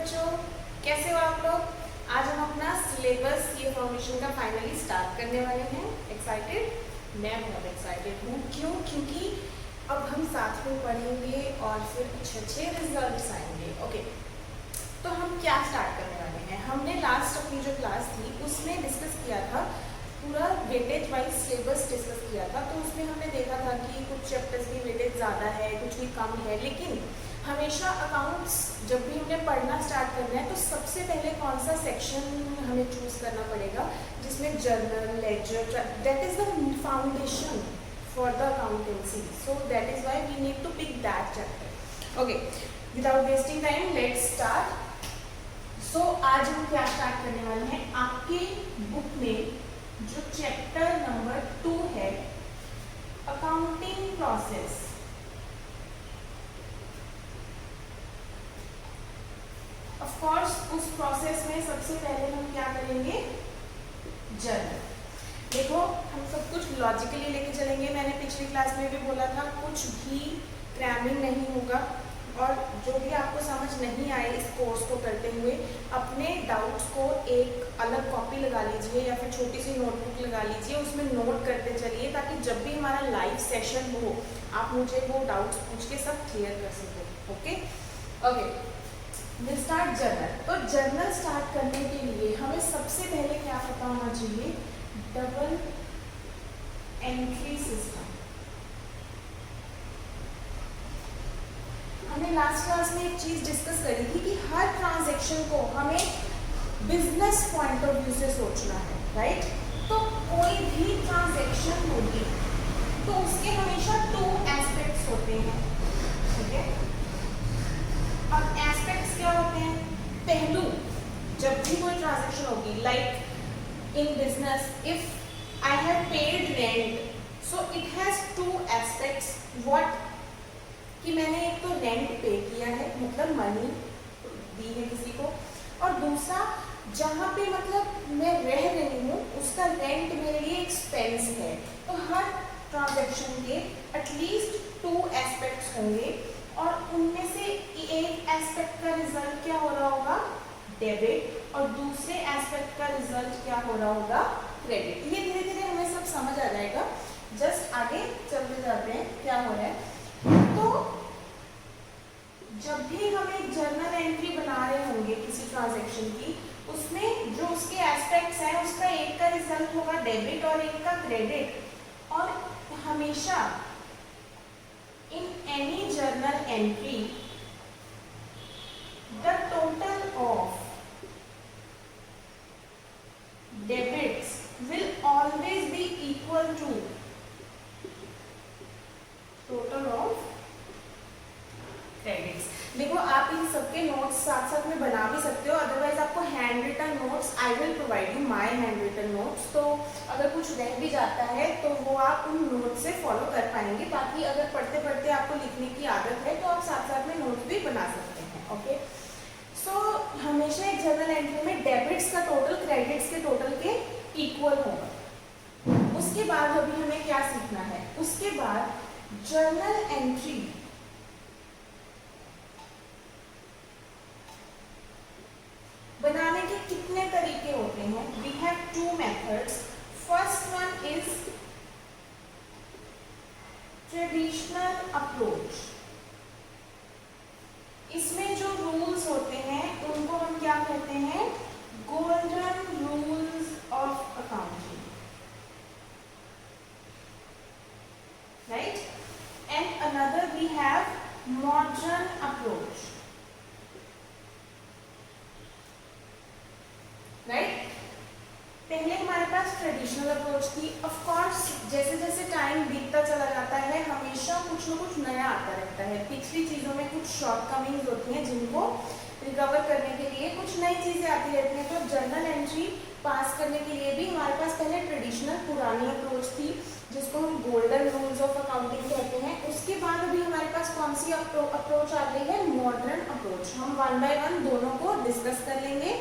बच्चों, कैसे हो आप लोग। आज हम अपना सिलेबस ये फाउंडेशन का फाइनली स्टार्ट करने वाले हैं। एक्साइटेड? मैं बहुत एक्साइटेड हूँ। क्यों? क्योंकि अब हम साथ में पढ़ेंगे और फिर अच्छे रिजल्ट्स आएंगे। ओके, तो हम क्या स्टार्ट करने वाले हैं। हमने लास्ट अपनी जो क्लास थी उसमें डिस्कस किया था, पूरा वेटेज वाइज सिलेबस डिस्कस किया था। तो उसमें हमने देखा था कि कुछ चैप्टर्स की वेटेज ज़्यादा है, कुछ भी कम है। लेकिन हमेशा अकाउंट्स जब भी हमने पढ़ना स्टार्ट करना है तो सबसे पहले कौन सा सेक्शन हमें चूज करना पड़ेगा जिसमें journal, ledger, that is the foundation for the accountancy. So that is why we need to pick that chapter. Okay, without wasting time let's start. So आज हम क्या स्टार्ट करने वाले हैं। आपके बुक में जो चैप्टर नंबर 2 है, अकाउंटिंग प्रोसेस, ऑफ कोर्स उस प्रोसेस में सबसे पहले हम क्या करेंगे, जर्नल। देखो, हम सब कुछ लॉजिकली लेके चलेंगे। मैंने पिछली क्लास में भी बोला था, कुछ भी क्रैमिंग नहीं होगा। और जो भी आपको समझ नहीं आए इस कोर्स को करते हुए, अपने डाउट्स को एक अलग कॉपी लगा लीजिए या फिर छोटी सी नोटबुक लगा लीजिए, उसमें नोट करते चलिए ताकि जब भी हमारा लाइव सेशन हो आप मुझे वो डाउट्स पूछ के सब क्लियर कर सको। Okay okay, will start journal. तो जर्नल स्टार्ट करने के लिए हमें सबसे पहले क्या पता होना चाहिए, डबल एंट्री सिस्टम। हमने लास्ट क्लास में एक चीज डिस्कस करी थी कि हर ट्रांजैक्शन को हमें बिजनेस पॉइंट ऑफ व्यू से सोचना है, राइट। तो कोई भी ट्रांजैक्शन होगी तो उसके हमेशा 2 एस्पेक्ट्स होते हैं, ठीक है। अब एस्पेक्ट्स क्या होते हैं, पहलू। जब भी कोई ट्रांजैक्शन होगी, like in business, if I have paid rent, so it has 2 aspects. What, कि मैंने एक तो रेंट पे किया है, मतलब मनी दी है किसी को, और दूसरा जहाँ पे मतलब मैं रह रही हूँ उसका रेंट मेरे लिए एक्सपेंस है। तो हर ट्रांजैक्शन के एटलीस्ट 2 एस्पेक्ट्स होंगे और उनमें से एक एस्पेक्ट का रिजल्ट क्या हो रहा होगा, डेबिट, और दूसरे एस्पेक्ट का रिजल्ट क्या हो रहा होगा, क्रेडिट। ये धीरे धीरे हमें सब समझ आ जाएगा। जस्ट आगे चलते जाते हैं क्या हो रहा है। तो जब भी हम एक जर्नल एंट्री बना रहे होंगे किसी ट्रांजैक्शन की, उसमें जो उसके एस्पेक्ट्स हैं उसका एक का रिजल्ट होगा डेबिट और एक का क्रेडिट। और हमेशा in any journal entry the total of debits will always be equal to total of credits. देखो, आप इन सबके नोट्स साथ साथ में बना भी सकते हो, अदरवाइज आपको hand written notes I will provide you my hand written notes. तो अगर कुछ रह भी जाता है तो वो आप उन नोट्स से फॉलो कर पाएंगे। बाकी अगर पढ़ते पढ़ते आपको लिखने की आदत है तो आप साथ साथ में नोट्स भी बना सकते हैं। ओके, सो हमेशा एक जर्नल एंट्री में डेबिट्स का टोटल क्रेडिट्स के टोटल के इक्वल होगा। उसके बाद अभी हमें क्या सीखना है, उसके बाद जर्नल एंट्री बनाने के कितने तरीके होते हैं। We have 2 methods. First one is traditional approach. इसमें जो रूल्स होते हैं उनको हम क्या कहते हैं, golden rules of accounting, right. And another we have modern approach, right. पहले हमारे पास ट्रेडिशनल अप्रोच थी। ऑफ कोर्स जैसे जैसे टाइम बीतता चला जाता है हमेशा कुछ न कुछ नया आता रहता है। पिछली चीज़ों में कुछ शॉर्टकमिंग्स होती हैं जिनको रिकवर करने के लिए कुछ नई चीज़ें आती रहती हैं। तो जर्नल एंट्री पास करने के लिए भी हमारे पास पहले ट्रेडिशनल पुरानी अप्रोच थी जिसको हम गोल्डन रूल्स ऑफ अकाउंटिंग कहते हैं। उसके बाद अभी हमारे पास कौन सी अप्रोच आ गई है, मॉडर्न अप्रोच। हम 1 बाय 1 दोनों को डिस्कस कर लेंगे।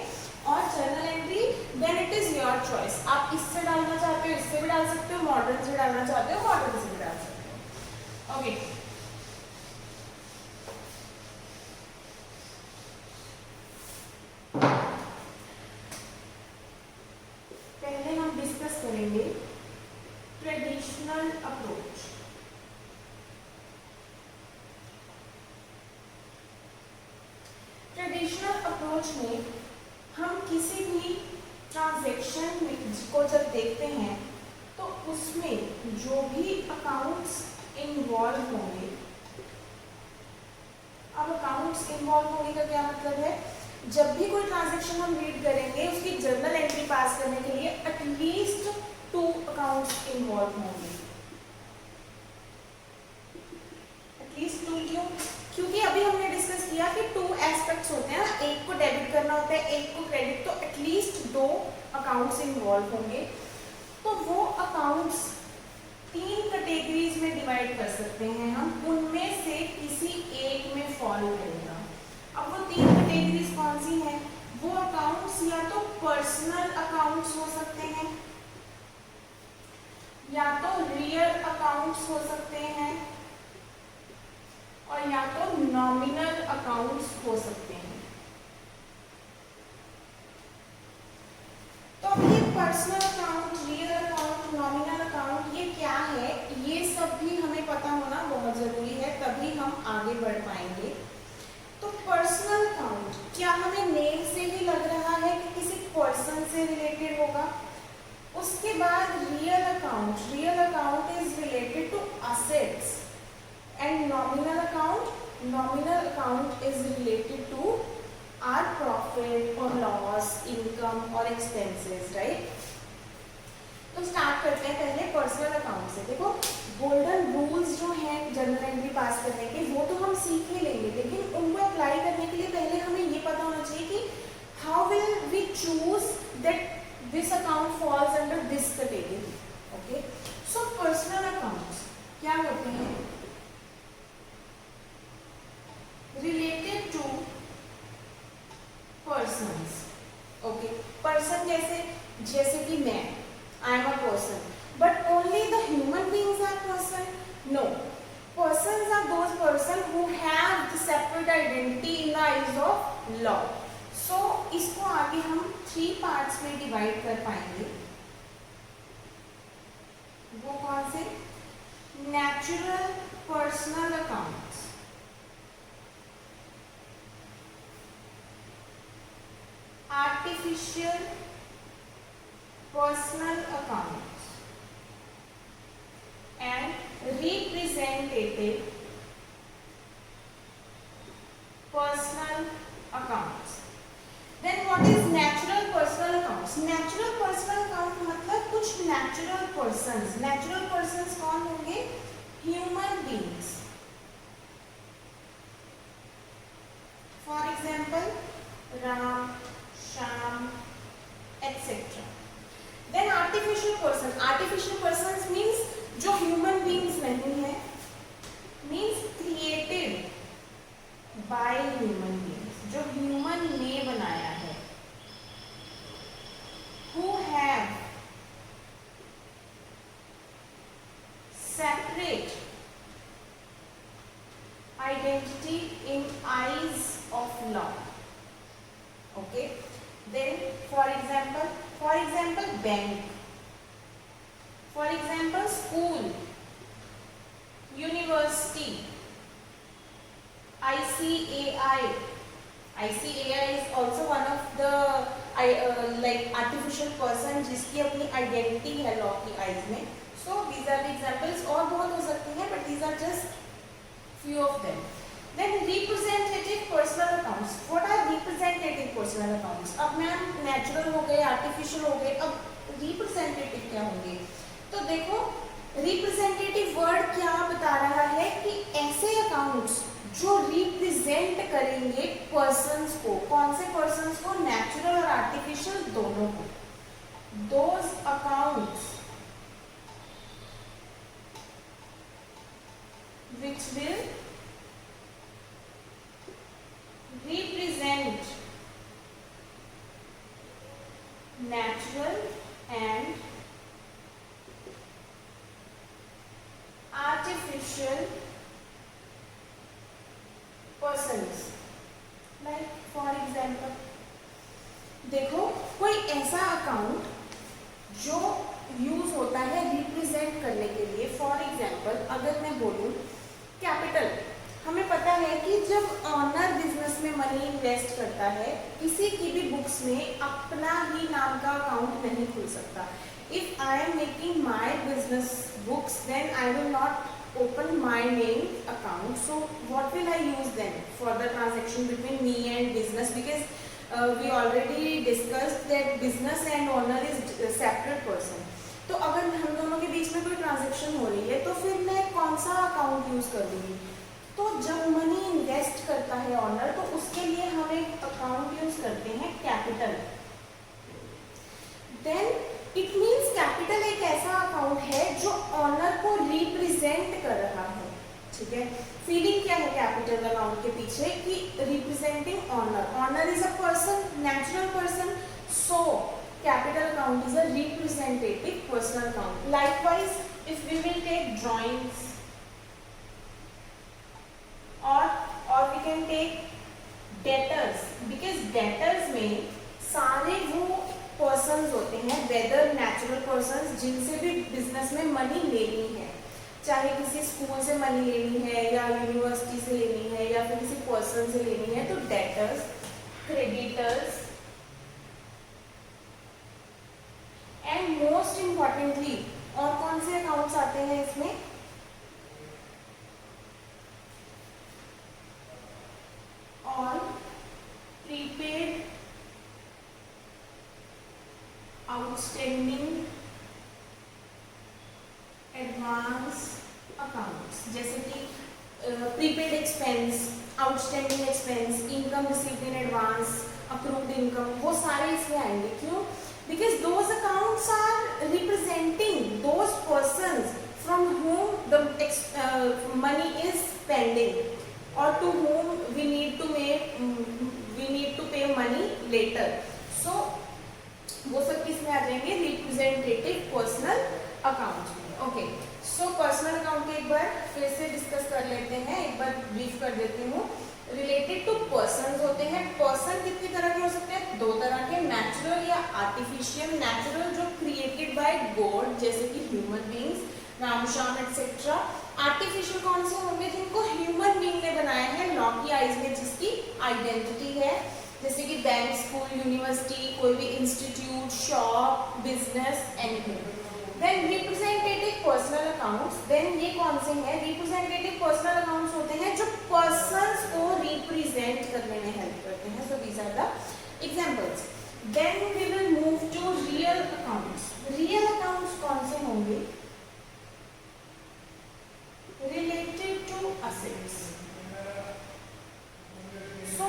और journal entry then it is your choice, आप इससे डालना चाहते हो इससे भी डाल सकते हो, मॉडर्न से डालना चाहते हो मॉडर्न से भी डाल सकते हो। ओके, अप्रोच में हम किसी भी ट्रांजैक्शन को जब देखते हैं तो उसमें जो भी अकाउंट्स इन्वॉल्व होंगे, अब अकाउंट्स इन्वॉल्व होने का क्या मतलब है, जब भी कोई ट्रांजैक्शन हम रीड करेंगे उसकी जर्नल एंट्री पास करने के लिए एटलीस्ट 2 अकाउंट्स इन्वॉल्व होंगे। एटलीस्ट 2 क्यों? क्योंकि अभी हमने डिस्कस किया कि 2 एस्पेक्ट्स होते हैं, एक को डेबिट करना होता है, एक को क्रेडिट, तो एटलीस्ट 2 अकाउंट्स इन्वॉल्व होंगे। तो वो अकाउंट्स 3 कैटेगरीज में डिवाइड कर सकते हैं हम, उनमें से किसी एक में फॉलो करेगा। अब वो 3 कैटेगरीज कौन सी हैं? वो अकाउंट्स या तो पर्सनल अकाउंट्स हो सकते हैं, या तो रियल अकाउंट्स हो सकते हैं, और या तो नॉमिनल अकाउंट्स हो सकते हैं। तो अब ये personal account, real account, nominal account ये क्या है, ये सब भी हमें पता होना बहुत जरूरी है, तभी हम आगे बढ़ पाएंगे। तो पर्सनल अकाउंट क्या हमें नेम से ही लग रहा है कि किसी पर्सन से रिलेटेड होगा? उसके बाद real account is related to assets, and nominal account is related to are profit और लॉस, इनकम और एक्सपेंसेस, राइट। तो स्टार्ट करते हैं पहले पर्सनल अकाउंट से। देखो गोल्डन रूल्स जो हैं जर्नल एंट्री पास करने के, वो तो हम सीख ही लेंगे, लेकिन उनको अप्लाई करने के लिए पहले हमें ये पता होना चाहिए कि how will we choose that this account falls under this category. Okay, so personal accounts क्या होते हैं? Related to persons. Okay, person जैसे कि मैं, I am a person, but only the human beings are person? No, persons are those person who have the separate identity in the eyes of law. So इसको आगे हम 3 parts में divide कर पाएंगे। वो कौन से? Natural personal accounts, artificial personal accounts and representative personal accounts. Then what is natural personal accounts? Natural personal account मतलब कुछ natural persons. Natural persons कौन होंगे? Human beings. For example, Ram, Sham, etc. Then artificial person. Artificial persons means जो human beings नहीं है, means created by human beings, जो human ने बनाया है, who have separate identity in eyes of law. Okay, then for example bank, for example school, university, ICAI is also one of the like artificial person जिसकी अपनी identity है law की eyes में। So these are the examples, और बहुत हो सकते हैं, but these are just few of them. Then representative personal accounts. What are representative personal accounts? अब मैम natural हो गए, artificial हो गए, अब representative क्या होंगे? तो देखो रिप्रेजेंटेटिव वर्ड क्या बता रहा है कि ऐसे अकाउंट्स जो रिप्रेजेंट करेंगे पर्सन्स को, कौन से पर्सन्स को? नेचुरल और आर्टिफिशियल दोनों को। Those accounts which will represent natural and artificial persons. Like for example, देखो कोई ऐसा अकाउंट जो यूज होता है रिप्रेजेंट करने के लिए, फॉर एग्जाम्पल अगर मैं बोलूं कैपिटल, हमें पता है कि जब ऑनर बिजनेस में मनी इन्वेस्ट करता है, किसी की भी बुक्स में अपना ही नाम का अकाउंट नहीं खुल सकता. If I am making my business books, then I will not open my name account. So what will I use then for the transaction between me and business? Because we already discussed that business and owner is separate person. तो अगर हम दोनों के बीच में कोई transaction हो रही है तो फिर मैं कौन सा अकाउंट यूज करूँगी? तो जब मनी इन्वेस्ट करता है ऑनर, तो उसके लिए हम एक अकाउंट यूज करते हैं capital. Then it means capital एक ऐसा अकाउंट है जो ऑनर को रिप्रेजेंट कर रहा है. ठीक है, फीलिंग क्या है कैपिटल अकाउंट के पीछे कि representing owner. Owner is a person, natural person, so capital account is a representative personal account. Likewise if we will take drawings और we can take debtors, because debtors में सारे वो persons होते हैं, weather natural persons, जिनसे भी business में money लेनी है, चाहे किसी स्कूल से मनी लेनी है या यूनिवर्सिटी से लेनी है या फिर किसी पर्सन से लेनी है. तो debtors, creditors and most importantly और कौन से अकाउंट्स आते हैं इसमें? All prepaid, outstanding, advance accounts, जैसे कि prepaid expense, outstanding expense, income received in advance, approved income, वो सारे इसमें आएंगे. क्यों? Because those accounts are representing those persons from whom the money is pending or to whom we need to pay money later. So वो सब किस में आ जाएंगे? रिप्रेजेंटेटिव पर्सनल अकाउंट में. ओके, सो पर्सनल अकाउंट एक बार फिर से डिस्कस कर लेते हैं, एक बार ब्रीफ कर देती हूँ. रिलेटेड टू पर्सन्स होते हैं. पर्सन कितनी तरह के हो सकते हैं? दो तरह के, नेचुरल या आर्टिफिशियल. नेचुरल जो क्रिएटेड बाय गॉड, जैसे कि human beings, Ram Shyam etcetera. Artificial कौन से होंगे? जिनको ह्यूमन बींग ने बनाया है, लॉ की आइज में जिसकी आइडेंटिटी है, जैसे कि बैंक, स्कूल, यूनिवर्सिटी, कोई भी institute, shop, business, anything. Then representative personal accounts. देन ये कौन से हैं? रिप्रेजेंटेटिव पर्सनल अकाउंट्स होते हैं जो पर्सन्स को रिप्रेजेंट करने में हेल्प करते हैं. So these are the examples. Then we will move to real accounts. Real accounts कौन से होंगे? Related to assets. सो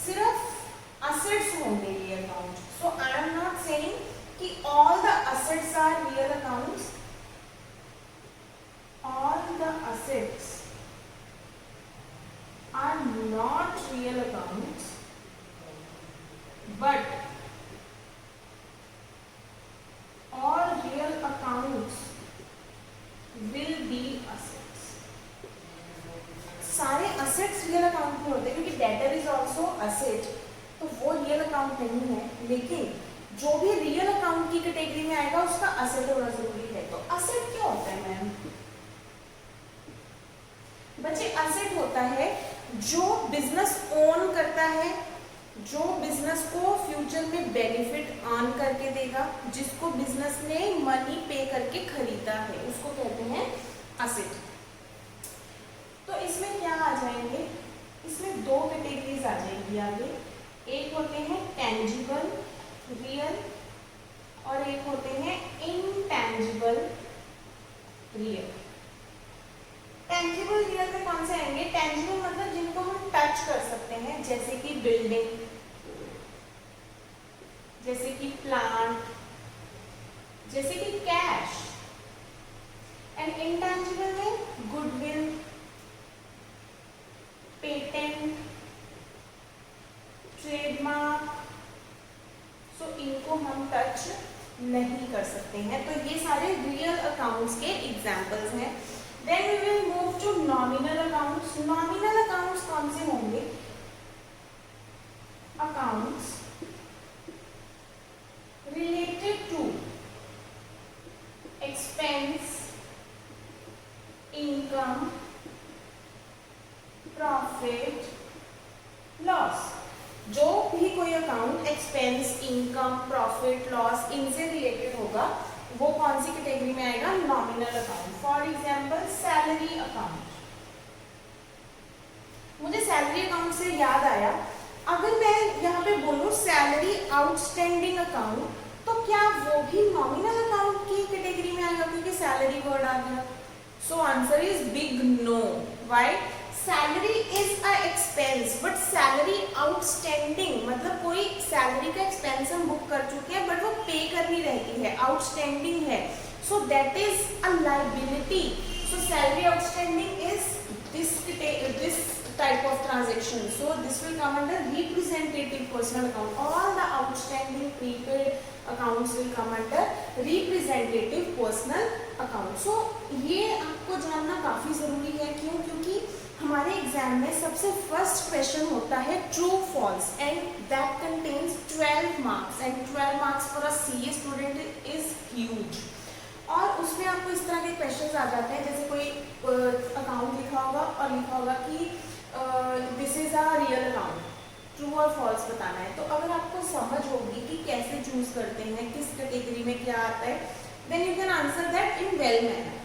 सिर्फ असेट्स होंगे ये account. So I am not saying कि all the assets are real accounts. All the assets are not real accounts, but all real accounts will be assets. सारे assets real account में होते हैं क्योंकि debtor is also asset, तो वो real account नहीं है. लेकिन जो भी रियल अकाउंट की कैटेगरी में आएगा उसका असेट होना जरूरी है. तो असेट क्या होता है मैम? बच्चे असेट होता है जो बिजनेस ओन करता है, जो बिजनेस को फ्यूचर में बेनिफिट अर्न करके देगा, जिसको बिजनेस ने मनी पे करके खरीदा है, उसको कहते हैं असेट. तो इसमें क्या आ जाएंगे? इसमें दो कैटेगरीज आ जाएंगी आगे. एक होते हैं टेंजिबल रियल और एक होते हैं इनटेंजिबल रियल. टेंजिबल रियल में कौन से आएंगे? टेंजिबल मतलब जिनको हम टच कर सकते हैं, जैसे कि बिल्डिंग, जैसे कि प्लांट, जैसे कि कैश. एंड इनटेंजिबल में गुडविल, पेटेंट, ट्रेडमार्क. सो इनको हम टच नहीं कर सकते हैं. तो ये सारे रियल अकाउंट्स के एग्जांपल्स हैं. Then we will move to nominal accounts. Nominal accounts कौन से होंगे? Accounts related to expense, income, profit loss. जो भी कोई account expense, income, profit, loss इनसे रिलेटेड होगा वो कौन सी कैटेगरी में आएगा? Nominal account. For example salary account. मुझे सैलरी अकाउंट से याद आया, अगर मैं यहाँ पे बोलूँ सैलरी आउटस्टैंडिंग अकाउंट तो क्या वो भी नॉमिनल अकाउंट की कैटेगरी में आएगा क्योंकि सैलरी वर्ड आ गया? So answer is big no. Why? Salary is a expense but salary outstanding मतलब कोई सैलरी का एक्सपेंस हम बुक कर चुके हैं बट वो पे करनी रहती है, आउटस्टैंडिंग है, सो that is a liability. So salary outstanding is this type of transaction, so this will come under representative personal account. All the outstanding prepaid accounts will come under representative personal account. So ये आपको जानना काफी जरूरी है। क्यों? क्योंकि हमारे exam में सबसे फर्स्ट क्वेश्चन होता है true false and that contains 12 marks and 12 marks for a CA student is huge. और उसमें आपको इस तरह के क्वेश्चंस आ जाते हैं जैसे कोई अकाउंट लिखा होगा और लिखा होगा कि this is a real account, true और फॉल्स बताना है। तो अगर आपको समझ होगी कि कैसे चूज करते हैं, किस कैटेगरी में क्या आता है, then you can answer that in well manner.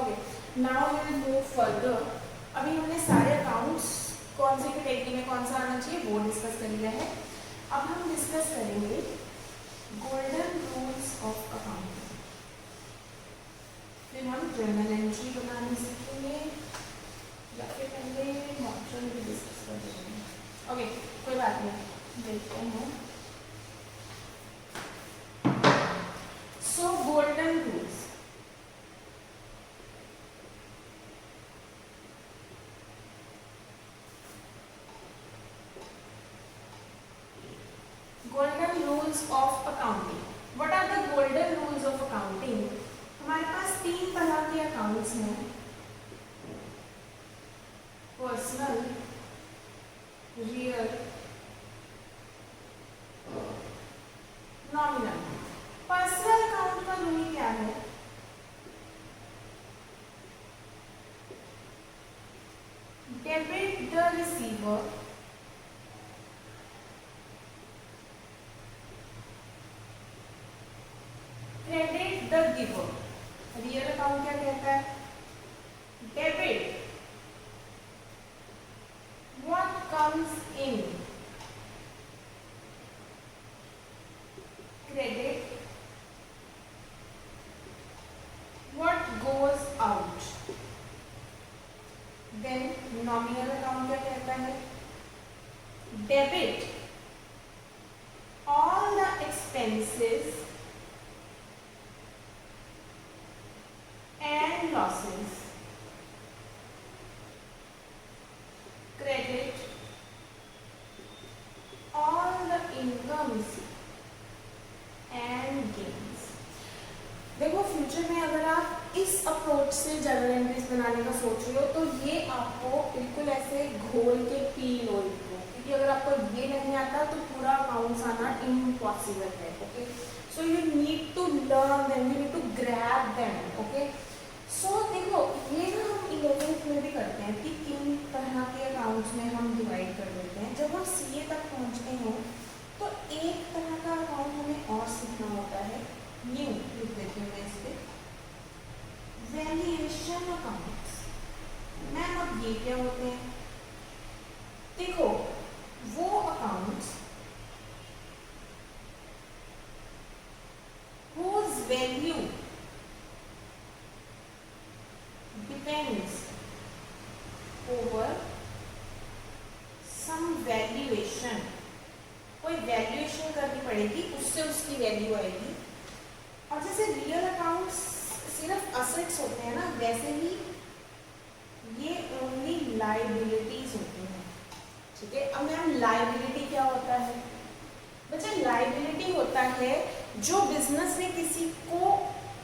Okay, now we will move further. अभी हमने सारे अकाउंट्स कौन सी कैटेगरी में कौन सा आना चाहिए वो डिस्कस कर लिया है। अब हम डिस्कस करेंगे गोल्डन रूल्स ऑफ अकाउंटिंग। फिर हम जर्नल एंट्री बनाने सीखेंगे या फिर पहले ऑप्शन भी डिस्कस कर देंगे। ओके, कोई बात नहीं, देखते हैं। So golden rules. Golden rules of accounting. What are the golden rules of accounting? हमारे पास 3 तरह के अकाउंट्स हैं, personal, real, nominal. Personal account का रूल क्या है? Debit the receiver, credit the giver. Real account क्या कहता है? Debit what comes in, credit what goes out। then nominal account क्या कहता है? debit all the expenses and losses, credit all the incomes and gains। देखो future में अगर आप इस अप्रोच से जर्नल एंट्रीज बनाने का सोच रहे हो तो ये आपको बिल्कुल ऐसे घोल के पी लो इनको, क्योंकि अगर आपको ये नहीं आता तो पूरा अकाउंट्स आना इम्पॉसिबल है। Okay, so you need to learn them, you need to grab them. Okay, so देखो ये ना हम 11th में भी करते हैं कि 3 तरह के अकाउंट्स में हम डिवाइड कर देते हैं। जब हम सीए तक पहुंचते हैं तो एक तरह का अकाउंट हमें और सीखना होता है, न्यू लिख देती हूँ मैं इस पे, वैल्यूएशन अकाउंट्स। मैम अब ये क्या होते हैं? देखो वो accounts whose value depends over some valuation, कोई वैल्यूएशन करनी पड़ेगी उससे उसकी वैल्यू आएगी। और जैसे रियल अकाउंट्स सिर्फ असेट्स होते हैं ना, वैसे ही ये ओनली लायबिलिटीज होती हैं। ठीक है, अब मैम लायबिलिटी क्या होता है? बच्चा लायबिलिटी होता है जो बिजनेस ने किसी को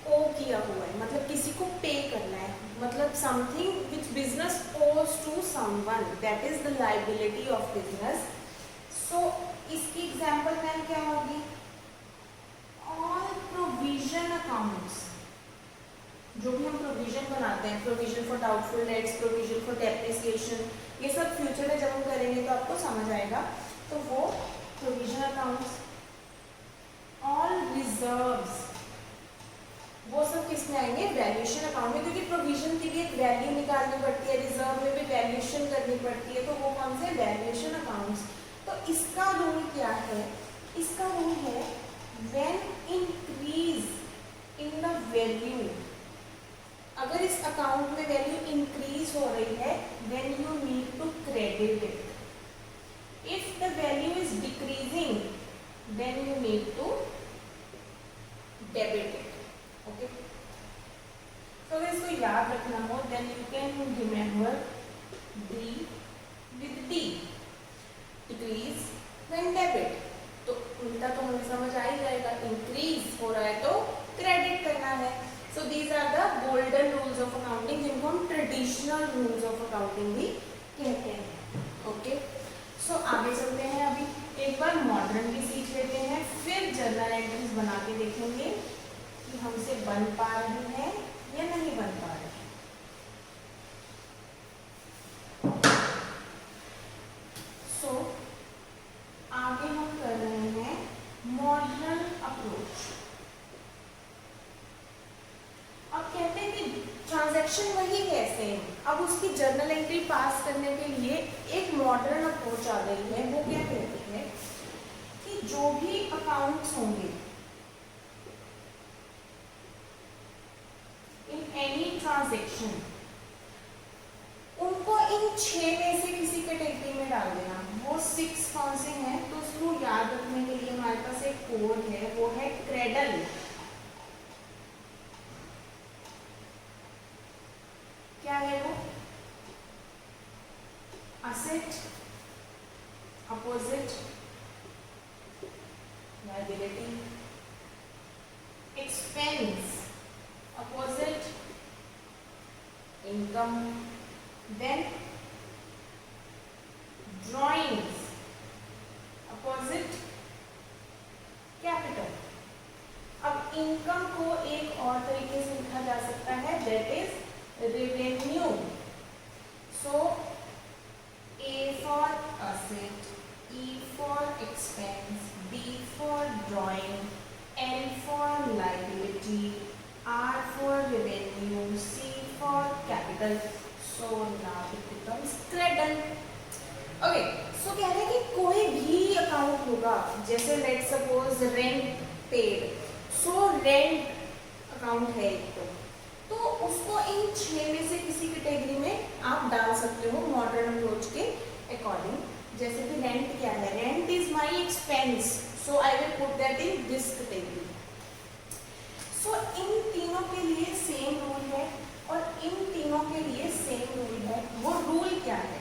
ओ किया हुआ है, मतलब किसी को पे करना है, मतलब something which business owes to someone, that is the liability of business. So इसकी एग्जांपल मैम क्या होगी? ऑल प्रोविजन अकाउंट्स जो भी हम प्रोविजन बनाते हैं, provision for doubtful debts, provision for depreciation, ये सब फ्यूचर में जब हम करेंगे तो आपको समझ आएगा। तो वो प्रोविजन अकाउंट्स, ऑल रिजर्व्स, वो सब किस में आएंगे? वैल्यूएशन अकाउंट में, क्योंकि प्रोविजन के लिए एक वैल्यू निकालनी पड़ती है, रिजर्व में भी वैल्यूएशन करनी पड़ती है, तो वो कौन से? Valuation accounts. तो इसका रूल क्या है? इसका रूल है when increase in the value, अगर इस अकाउंट में वैल्यू इंक्रीज हो रही है, then you need to credit it. If the value is decreasing, then you need to debit it. Okay, तो अगर इसको याद रखना हो, then you can remember D with D, decrease when debit. तो उल्टा तो हमें समझ आ ही जाएगा, इंक्रीज हो रहा है तो क्रेडिट करना है। So these are the golden rules of accounting, जिनको हम ट्रेडिशनल रूल्स ऑफ अकाउंटिंग भी कहते हैं। ओके, सो आगे चलते हैं। अभी एक बार मॉडर्न भी सीख लेते हैं, फिर जर्नल एंट्रीज बना के देखेंगे कि हमसे बन पा रही है या नहीं बन पा रही। सो आगे हम कर रहे हैं मॉडर्न अप्रोच। अब कहते हैं कि ट्रांजैक्शन वही है सेम, अब उसकी जर्नल एंट्री पास करने के लिए एक मॉडर्न अप्रोच आ गई है। वो क्या कहती है कि जो भी अकाउंट्स होंगे इन एनी ट्रांजैक्शन, उनको इन 6 में से किसी कैटेगरी में डाल देना। वो 6 कौन से हैं? तो उसको याद रखने के लिए हमारे पास एक कोड है, वो है क्रेडल। क्या है वो? Asset, opposite, liability, expense, opposite, income, then drawings, opposite, capital. अब इनकम को एक और तरीके से लिखा जा सकता है, that is revenue. So A for asset, E for expense, D for drawing, L for liability, R for revenue, C for capital. So now it becomes credit. Okay, so कह रहे हैं कि कोई भी अकाउंट होगा, जैसे let suppose rent paid, so rent account है तो उसको इन 6 में से किसी कैटेगरी में आप डाल सकते हो मॉडर्न अप्रोच के अकॉर्डिंग। जैसे कि रेंट क्या है? Rent is my expense, so I will put that in this category. So इन तीनों के लिए सेम रूल है और इन तीनों के लिए सेम रूल है। वो रूल क्या है?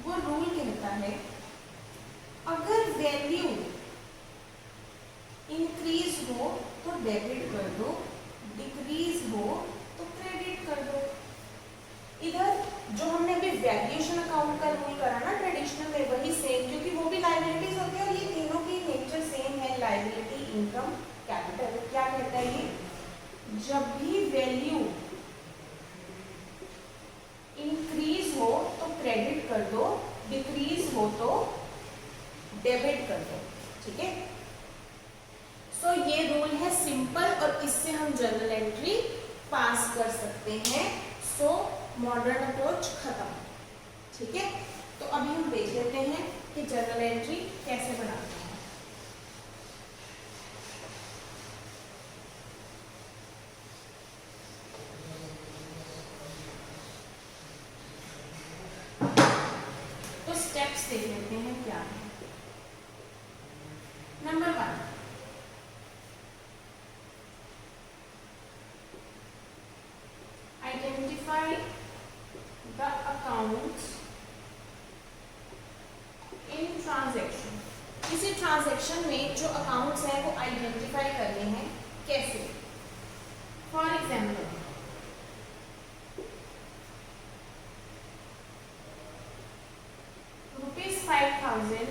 वो रूल कहता है अगर वैल्यू इंक्रीज हो तो डेबिट कर दो, डिक्रीज हो तो क्रेडिट कर दो। इधर जो हमने अभी वैल्यूएशन अकाउंट का रूल करा ना ट्रेडिशनल में, वही सेम, क्योंकि वो भी लायबिलिटीज होती है और ये तीनों की नेचर सेम है, लायबिलिटी, इनकम, कैपिटल। क्या कहता है ये? जब भी वैल्यू इंक्रीज हो तो क्रेडिट कर दो, डिक्रीज हो तो डेबिट कर दो। ठीक है, सो ये रूल है सिंपल और इससे हम जर्नल एंट्री पास कर सकते हैं। सो मॉडर्न अप्रोच खत्म। ठीक है, तो अभी हम देख लेते हैं कि जर्नल एंट्री कैसे बनाते हैं। तो स्टेप्स देख लेते हैं क्या है। Number 1, identify the accounts in transaction। किसी ट्रांजैक्शन में जो अकाउंट्स हैं वो आइडेंटिफाई करने हैं। कैसे? For example ₹5,000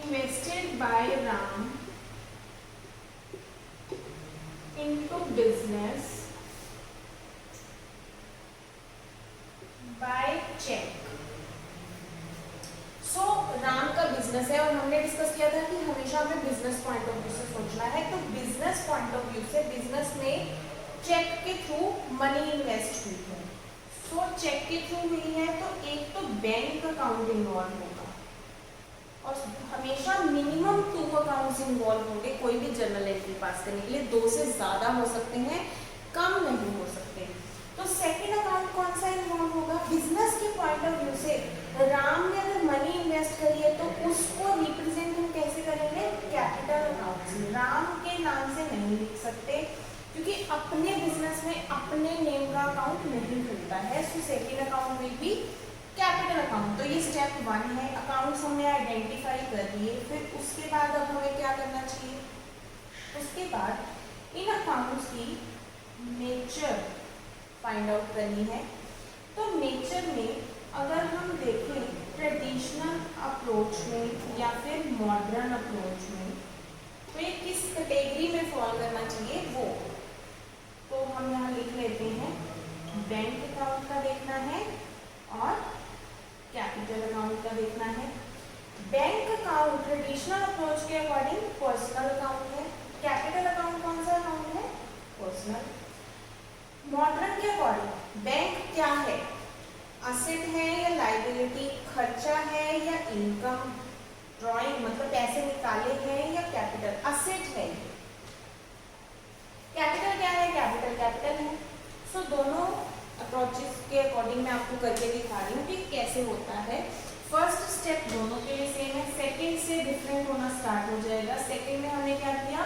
invested by Ram business by check. सो राम का बिजनेस है और हमने डिस्कस किया था कि हमेशा हमें बिजनेस पॉइंट ऑफ व्यू से सोचना है। तो बिजनेस पॉइंट ऑफ व्यू से बिजनेस में चेक के थ्रू मनी इन्वेस्ट हुई है। सो चेक के थ्रू हुई है तो एक तो बैंक अकाउंट इन्वॉल्व होगा और हमेशा मिनिमम 2 अकाउंट्स इन्वॉल्व होंगे कोई भी जर्नल एंट्री पास करने के लिए। 2 से ज्यादा हो सकते हैं, कम नहीं हो सकते। तो सेकंड अकाउंट कौन सा इन्वॉल्व होगा? बिजनेस के पॉइंट ऑफ व्यू से राम ने अगर मनी इन्वेस्ट करी है तो उसको रिप्रेजेंट हम कैसे करेंगे? कैपिटल अकाउंट से। राम के नाम से नहीं लिख सकते क्योंकि अपने बिजनेस में अपने नेम का अकाउंट नहीं खुलता है। So second account will be capital account. तो ये स्टेप 1 है, अकाउंट्स हमने आइडेंटिफाई कर दिए। फिर उसके बाद अब हमें क्या करना चाहिए? उसके बाद इन अकाउंट्स की नेचर फाइंड आउट करनी है। तो नेचर में अगर हम देखें ट्रेडिशनल अप्रोच में या फिर मॉडर्न अप्रोच में तो ये किस कैटेगरी में फॉल करना चाहिए वो तो हम यहाँ लिख लेते हैं। बैंक अकाउंट का देखना है और कैपिटल अकाउंट का देखना है। बैंक अकाउंट ट्रेडिशनल अप्रोच के अकॉर्डिंग पर्सनल अकाउंट है। कैपिटल अकाउंट कौन सा अकाउंट है? पर्सनल। मॉडर्न के अकॉर्डिंग बैंक क्या है? असेट है या लायबिलिटी? खर्चा है या इनकम? ड्रॉइंग मतलब पैसे निकाले हैं या कैपिटल? असेट है। कैपिटल क्या है? कैपिटल है। सो दोनों अप्रोचेस के अकॉर्डिंग मैं आपको करके दिखा रही हूँ कि कैसे होता है। फर्स्ट स्टेप दोनों के लिए सेम है, सेकंड से डिफरेंट होना स्टार्ट हो जाएगा। सेकंड में हमने क्या किया?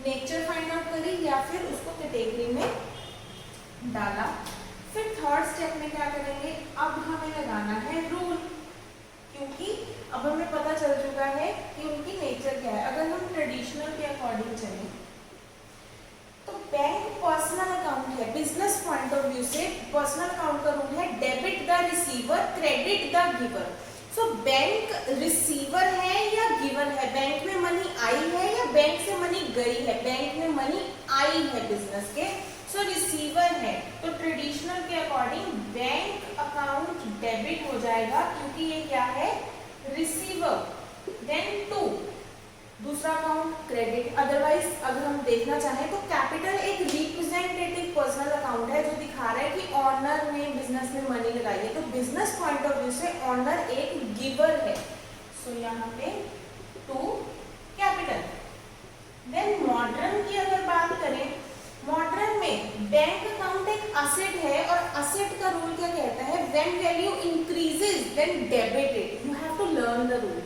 नेचर फाइंड आउट करी या फिर उसको कैटेगरी में डाला। फिर थर्ड स्टेप में क्या करेंगे? अब हमें लगाना है रूल, क्योंकि अब हमें पता चल चुका है कि उनकी नेचर क्या है। अगर हम ट्रेडिशनल के अकॉर्डिंग चलें तो बैंक पर्सनल अकाउंट है। बिजनेस पॉइंट ऑफ व्यू से पर्सनल अकाउंट का रूल है debit the receiver, credit the giver. So bank receiver है या गिवर है? बैंक में मनी आई है या बैंक से मनी गई है? बैंक में मनी आई है बिजनेस के, सो रिसीवर है। तो ट्रेडिशनल के अकॉर्डिंग बैंक अकाउंट डेबिट हो जाएगा क्योंकि ये क्या है? रिसीवर। देन 2 दूसरा अकाउंट क्रेडिट। अदरवाइज अगर हम देखना चाहें तो कैपिटल एक रिप्रेजेंटेटिव पर्सनल अकाउंट है जो दिखा रहा है कि ऑनर ने बिजनेस में मनी लगाई है। तो बिजनेस पॉइंट ऑफ व्यू से ऑनर एक गिवर है। सो यहाँ पे 2 कैपिटल। देन मॉडर्न की अगर बात करें, मॉडर्न में बैंक अकाउंट एक असेट है और असेट का रूल क्या कहता है? When value increases then debited. You have to learn the rule.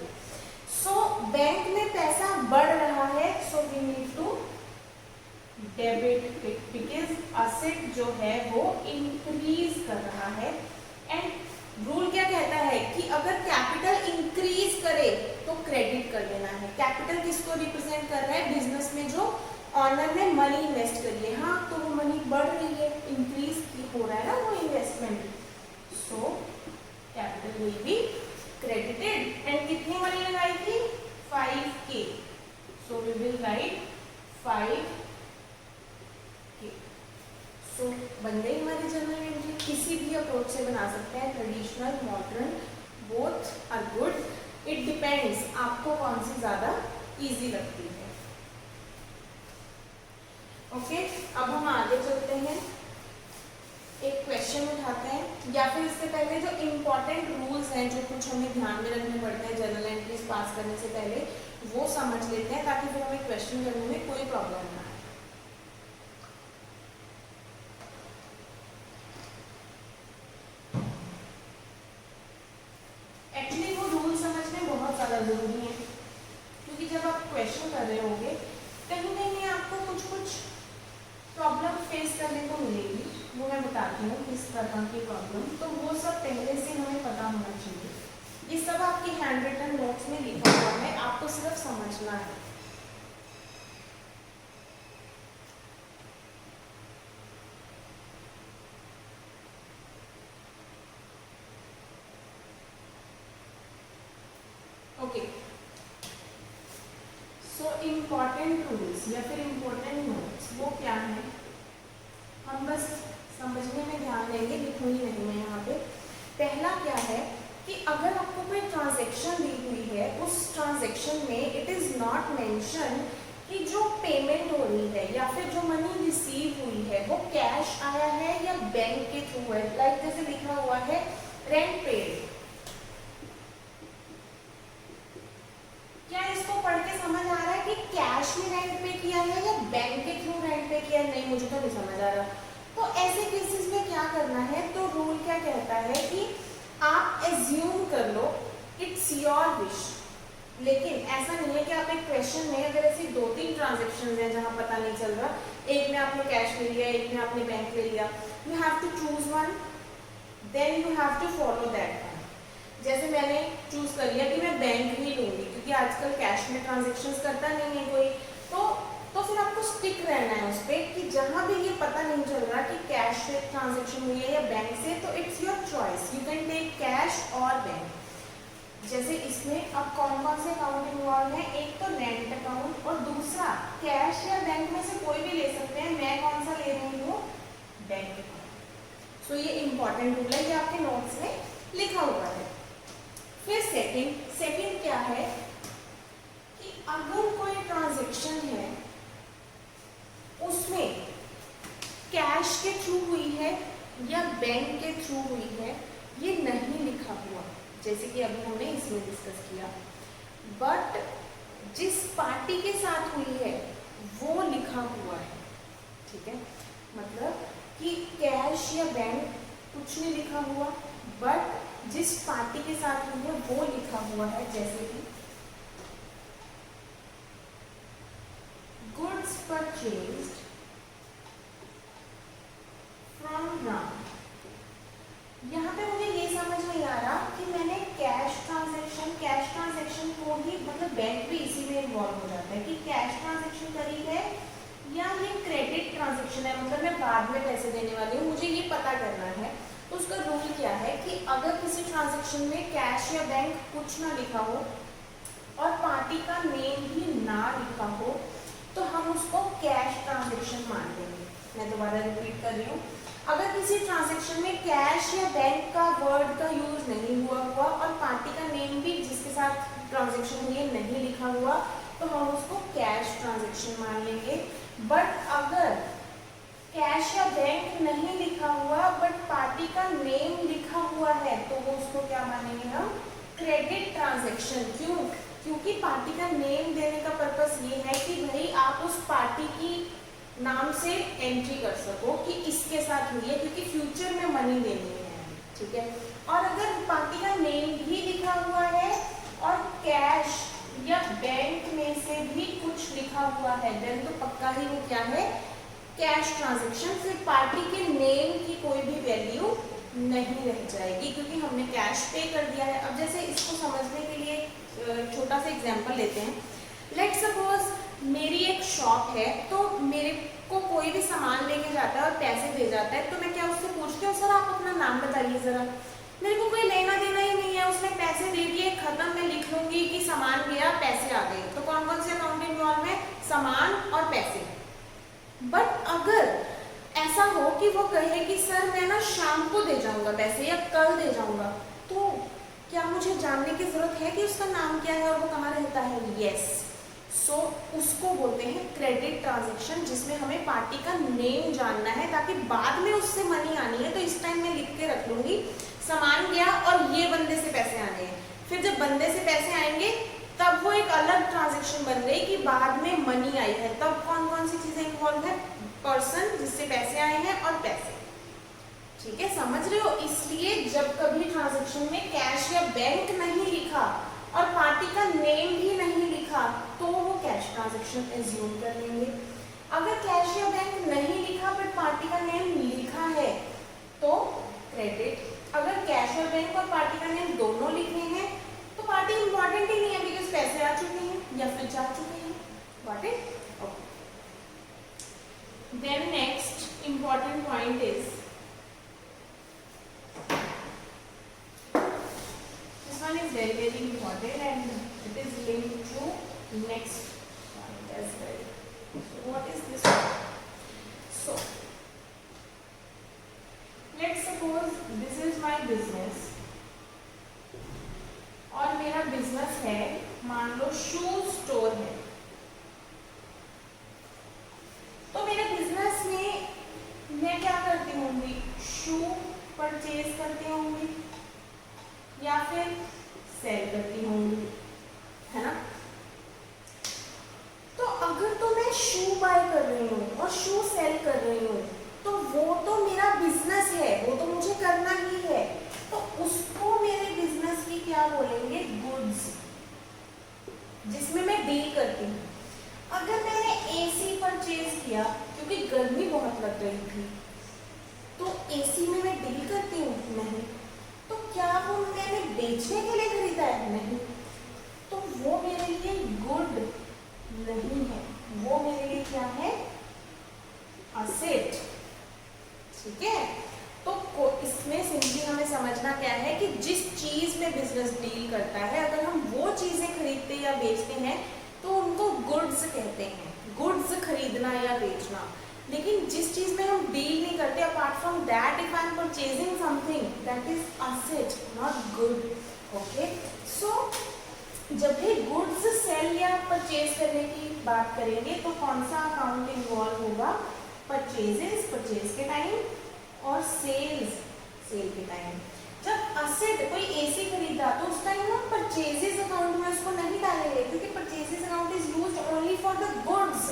So bank में पैसा बढ़ रहा है, so we need to debit it because asset जो है वो इंक्रीज कर रहा है। एंड रूल क्या कहता है कि अगर कैपिटल इंक्रीज करे तो क्रेडिट कर देना है। कैपिटल किसको रिप्रेजेंट कर रहा है? बिजनेस में जो ऑनर ने मनी इन्वेस्ट करी है। हाँ, तो वो मनी बढ़ रही है, इंक्रीज हो रहा है ना वो investment. So capital will be credited. And कितनी मनी लगाई थी? 5K। So we will write 5K। सो बन गई हमारी जर्नल एंट्री। किसी भी अप्रोच से बना सकते हैं, traditional, modern, both are good. It depends आपको कौन सी ज्यादा इजी लगती है। ओके, अब हम आगे चलते हैं, एक क्वेश्चन उठाते हैं। या फिर इससे पहले जो इम्पोर्टेंट रूल्स हैं जो कुछ हमें ध्यान में रखने पड़ते हैं जर्नल एंट्रीज पास करने से पहले, वो समझ लेते हैं ताकि फिर हमें क्वेश्चन करने में कोई प्रॉब्लम ना आए। एक्चुअली वो रूल समझने बहुत ज़्यादा ज़रूरी है क्योंकि जब आप क्वेश्चन कर रहे होंगे कहीं ना कहीं आपको कुछ प्रॉब्लम फेस करने को मिलेगी। वो मैं बताती हूँ किस तरह की प्रॉब्लम, तो वो सब पहले से हमें पता होना चाहिए। ये सब आपके हैंड रिटन नोट्स में लिखा हुआ है, आपको सिर्फ समझना है। ओके, सो इम्पॉर्टेंट रूल्स या फिर इम्पोर्टेंट नोट्स वो क्या है? ट्रांजैक्शन दी हुई है उस ट्रांजैक्शन में इट इज नॉट मेंशन कि जो पेमेंट हो रही है या फिर जो मनी रिसीव हुई है वो कैश आया है या बैंक के थ्रू है। लाइक जैसे लिखा हुआ है रेंट पेड। क्या इसको पढ़ के समझ आ रहा है कि कैश में रेंट पे किया है या बैंक के थ्रू रेंट पे किया है? नहीं, मुझे तो नहीं समझ आ रहा। तो ऐसे केसेस में क्या करना है, तो रूल क्या कहता है कि आप एज्यूम कर लो, इट्स योर विश। लेकिन ऐसा नहीं है कि आप एक क्वेश्चन में अगर ऐसी 2-3 ट्रांजेक्शन हैं जहां पता नहीं चल रहा, एक में आपने कैश ले लिया, एक में आपने बैंक ले लिया, you have to choose one, then you have to follow that one. जैसे मैंने चूज कर लिया कि मैं बैंक ही लूंगी क्योंकि आजकल कैश में ट्रांजेक्शंस करता नहीं है कोई, तो फिर आपको स्टिक रहना है उस पर कि जहां भी ये पता नहीं चल रहा कि कैश से ट्रांजेक्शन हुई है या बैंक से, तो it's your choice, you can take cash और बैंक। जैसे इसमें अब कौन कौन से अकाउंट इन्वॉल्व है, एक तो रेंट अकाउंट और दूसरा कैश या बैंक में से कोई भी ले सकते हैं। मैं कौन सा ले रही हूँ, बैंक अकाउंट। सो ये इंपॉर्टेंट रूल है, ये आपके नोट्स में लिखा हुआ है। फिर सेकंड क्या है कि अगर कोई ट्रांजेक्शन है उसमें कैश के थ्रू हुई है या बैंक के थ्रू हुई है, ये नहीं लिखा हुआ, जैसे कि अभी हमने इसमें डिस्कस किया, बट जिस पार्टी के साथ हुई है वो लिखा हुआ है। ठीक है, मतलब कि कैश या बैंक कुछ नहीं लिखा हुआ, बट जिस पार्टी के साथ हुई है वो लिखा हुआ है। जैसे कि गुड्स परचेज्ड फ्रॉम राम। यहाँ पे मुझे ये समझ नहीं आ रहा कि मैंने कैश ट्रांजैक्शन को ही, मतलब बैंक भी इसी में इन्वॉल्व हो जाता है कि कैश ट्रांजैक्शन करी है या ये क्रेडिट ट्रांजैक्शन है, मतलब मैं बाद में पैसे देने वाली हूँ, मुझे ये पता करना है। तो उसका रूल क्या है कि अगर किसी ट्रांजैक्शन में कैश या बैंक कुछ ना लिखा हो और पार्टी का नेम भी ना लिखा हो, तो हम उसको कैश ट्रांजैक्शन मान लेंगे। मैं दोबारा रिपीट कर रही हूँ, अगर किसी ट्रांजैक्शन में कैश या बैंक का वर्ड का यूज नहीं हुआ और पार्टी का नेम भी जिसके साथ ट्रांजैक्शन हुई है नहीं लिखा हुआ, तो हम उसको कैश ट्रांजैक्शन मान लेंगे। बट अगर कैश या बैंक नहीं लिखा हुआ बट पार्टी का नेम लिखा हुआ है, तो वो उसको क्या मानेंगे हम, क्रेडिट ट्रांजैक्शन। क्यों? क्योंकि पार्टी का नेम देने का पर्पस ये है कि भाई आप उस पार्टी की नाम से एंट्री कर सको कि इसके साथ हुई है, क्योंकि फ्यूचर में मनी देनी है। ठीक है, और अगर पार्टी का नेम भी लिखा हुआ है और कैश या बैंक में से भी कुछ लिखा हुआ है, देन तो पक्का ही वो क्या है, कैश ट्रांजैक्शन। फिर पार्टी के नेम की कोई भी वैल्यू नहीं रह जाएगी क्योंकि हमने कैश पे कर दिया है। अब जैसे इसको समझने के लिए छोटा सा एग्जांपल लेते हैं। लेट्स सपोज मेरी एक शॉप है, तो मेरे को कोई भी सामान लेके जाता है और पैसे दे जाता है, तो मैं क्या उससे पूछती हूँ, सर आप अपना नाम बताइए जरा, मेरे को कोई लेना देना ही नहीं है, उसने पैसे दे दिए, खत्म, मैं लिख लूंगी कि सामान गया पैसे आ गए। तो कौन कौन से अकाउंट इन्वॉल्व है, सामान और पैसे। बट अगर ऐसा हो कि वो कहे कि सर मैं ना शाम को दे जाऊंगा पैसे या कल दे जाऊंगा, तो क्या मुझे जानने की जरूरत है कि उसका नाम क्या है और वो कहाँ रहता है? यस। सो उसको बोलते हैं क्रेडिट ट्रांजैक्शन, जिसमें हमें पार्टी का नेम जानना है ताकि बाद में उससे मनी आनी है तो इस टाइम मैं लिख के रख लूंगी सामान गया और ये बंदे से पैसे आने हैं। फिर जब बंदे से पैसे आएंगे तब वो एक अलग ट्रांजैक्शन बन गई कि बाद में मनी आई है। तब कौन कौन सी चीजें इन्वॉल्व है, पर्सन जिससे पैसे आए हैं और पैसे। ठीक है, समझ रहे हो? इसलिए जब कभी ट्रांजैक्शन में कैश या बैंक नहीं लिखा और पार्टी का नेम भी नहीं लिखा, तो वो कैश ट्रांजैक्शन एज्यूम कर लेंगे। अगर कैश या बैंक नहीं लिखा बट पार्टी का नेम लिखा है तो क्रेडिट। अगर कैश और बैंक और पार्टी का नेम दोनों लिखे हैं तो पार्टी इंपॉर्टेंट ही नहीं है, बिकॉज पैसे आ चुके हैं या फिर जा चुके हैं। Got it? Then next important point is, this one is very very important and it is linked to next point as well. So what is this one? So let's suppose this is my business और मेरा business है, मान लो shoe store है, तो मेरे business में मैं क्या करती होंगी, शू परचेज करती होंगी या फिर सेल करती होंगी, है ना। तो अगर तो मैं शू बाय कर रही हूँ और शू सेल कर रही हूँ तो वो तो मेरा बिजनेस है, वो तो मुझे करना ही है, तो उसको मेरे बिजनेस की क्या बोलेंगे, गुड्स, जिसमें मैं डील करती हूँ। अगर मैंने एसी परचेज किया क्योंकि गर्मी बहुत लग रही थी, तो एसी में मैं डील करती हूँ, नहीं। तो क्या वो मैंने बेचने के लिए खरीदा है, नहीं। तो वो मेरे लिए गुड नहीं है, वो मेरे लिए क्या है, असेट, ठीक है। तो इसमें सिंपली हमें समझना क्या है कि जिस चीज में बिजनेस डील करता है, अगर हम वो चीजें खरीदते या बेचते हैं तो उनको गुड्स कहते हैं, गुड्स खरीदना या बेचना। लेकिन जिस चीज में हम डील नहीं करते, apart from that, if I am purchasing something, that is asset, not good, okay. So जब भी गुड्स सेल या परचेज करने की बात करेंगे तो कौन सा अकाउंट इन्वॉल्व होगा, परचेजेस, परचेज के टाइम, और सेल्स, सेल के टाइम। जब असेट कोई एसी खरीदा तो उस टाइम हम परचेजेस अकाउंट में उसको नहीं डालेंगे, क्योंकि purchases account is used only for the goods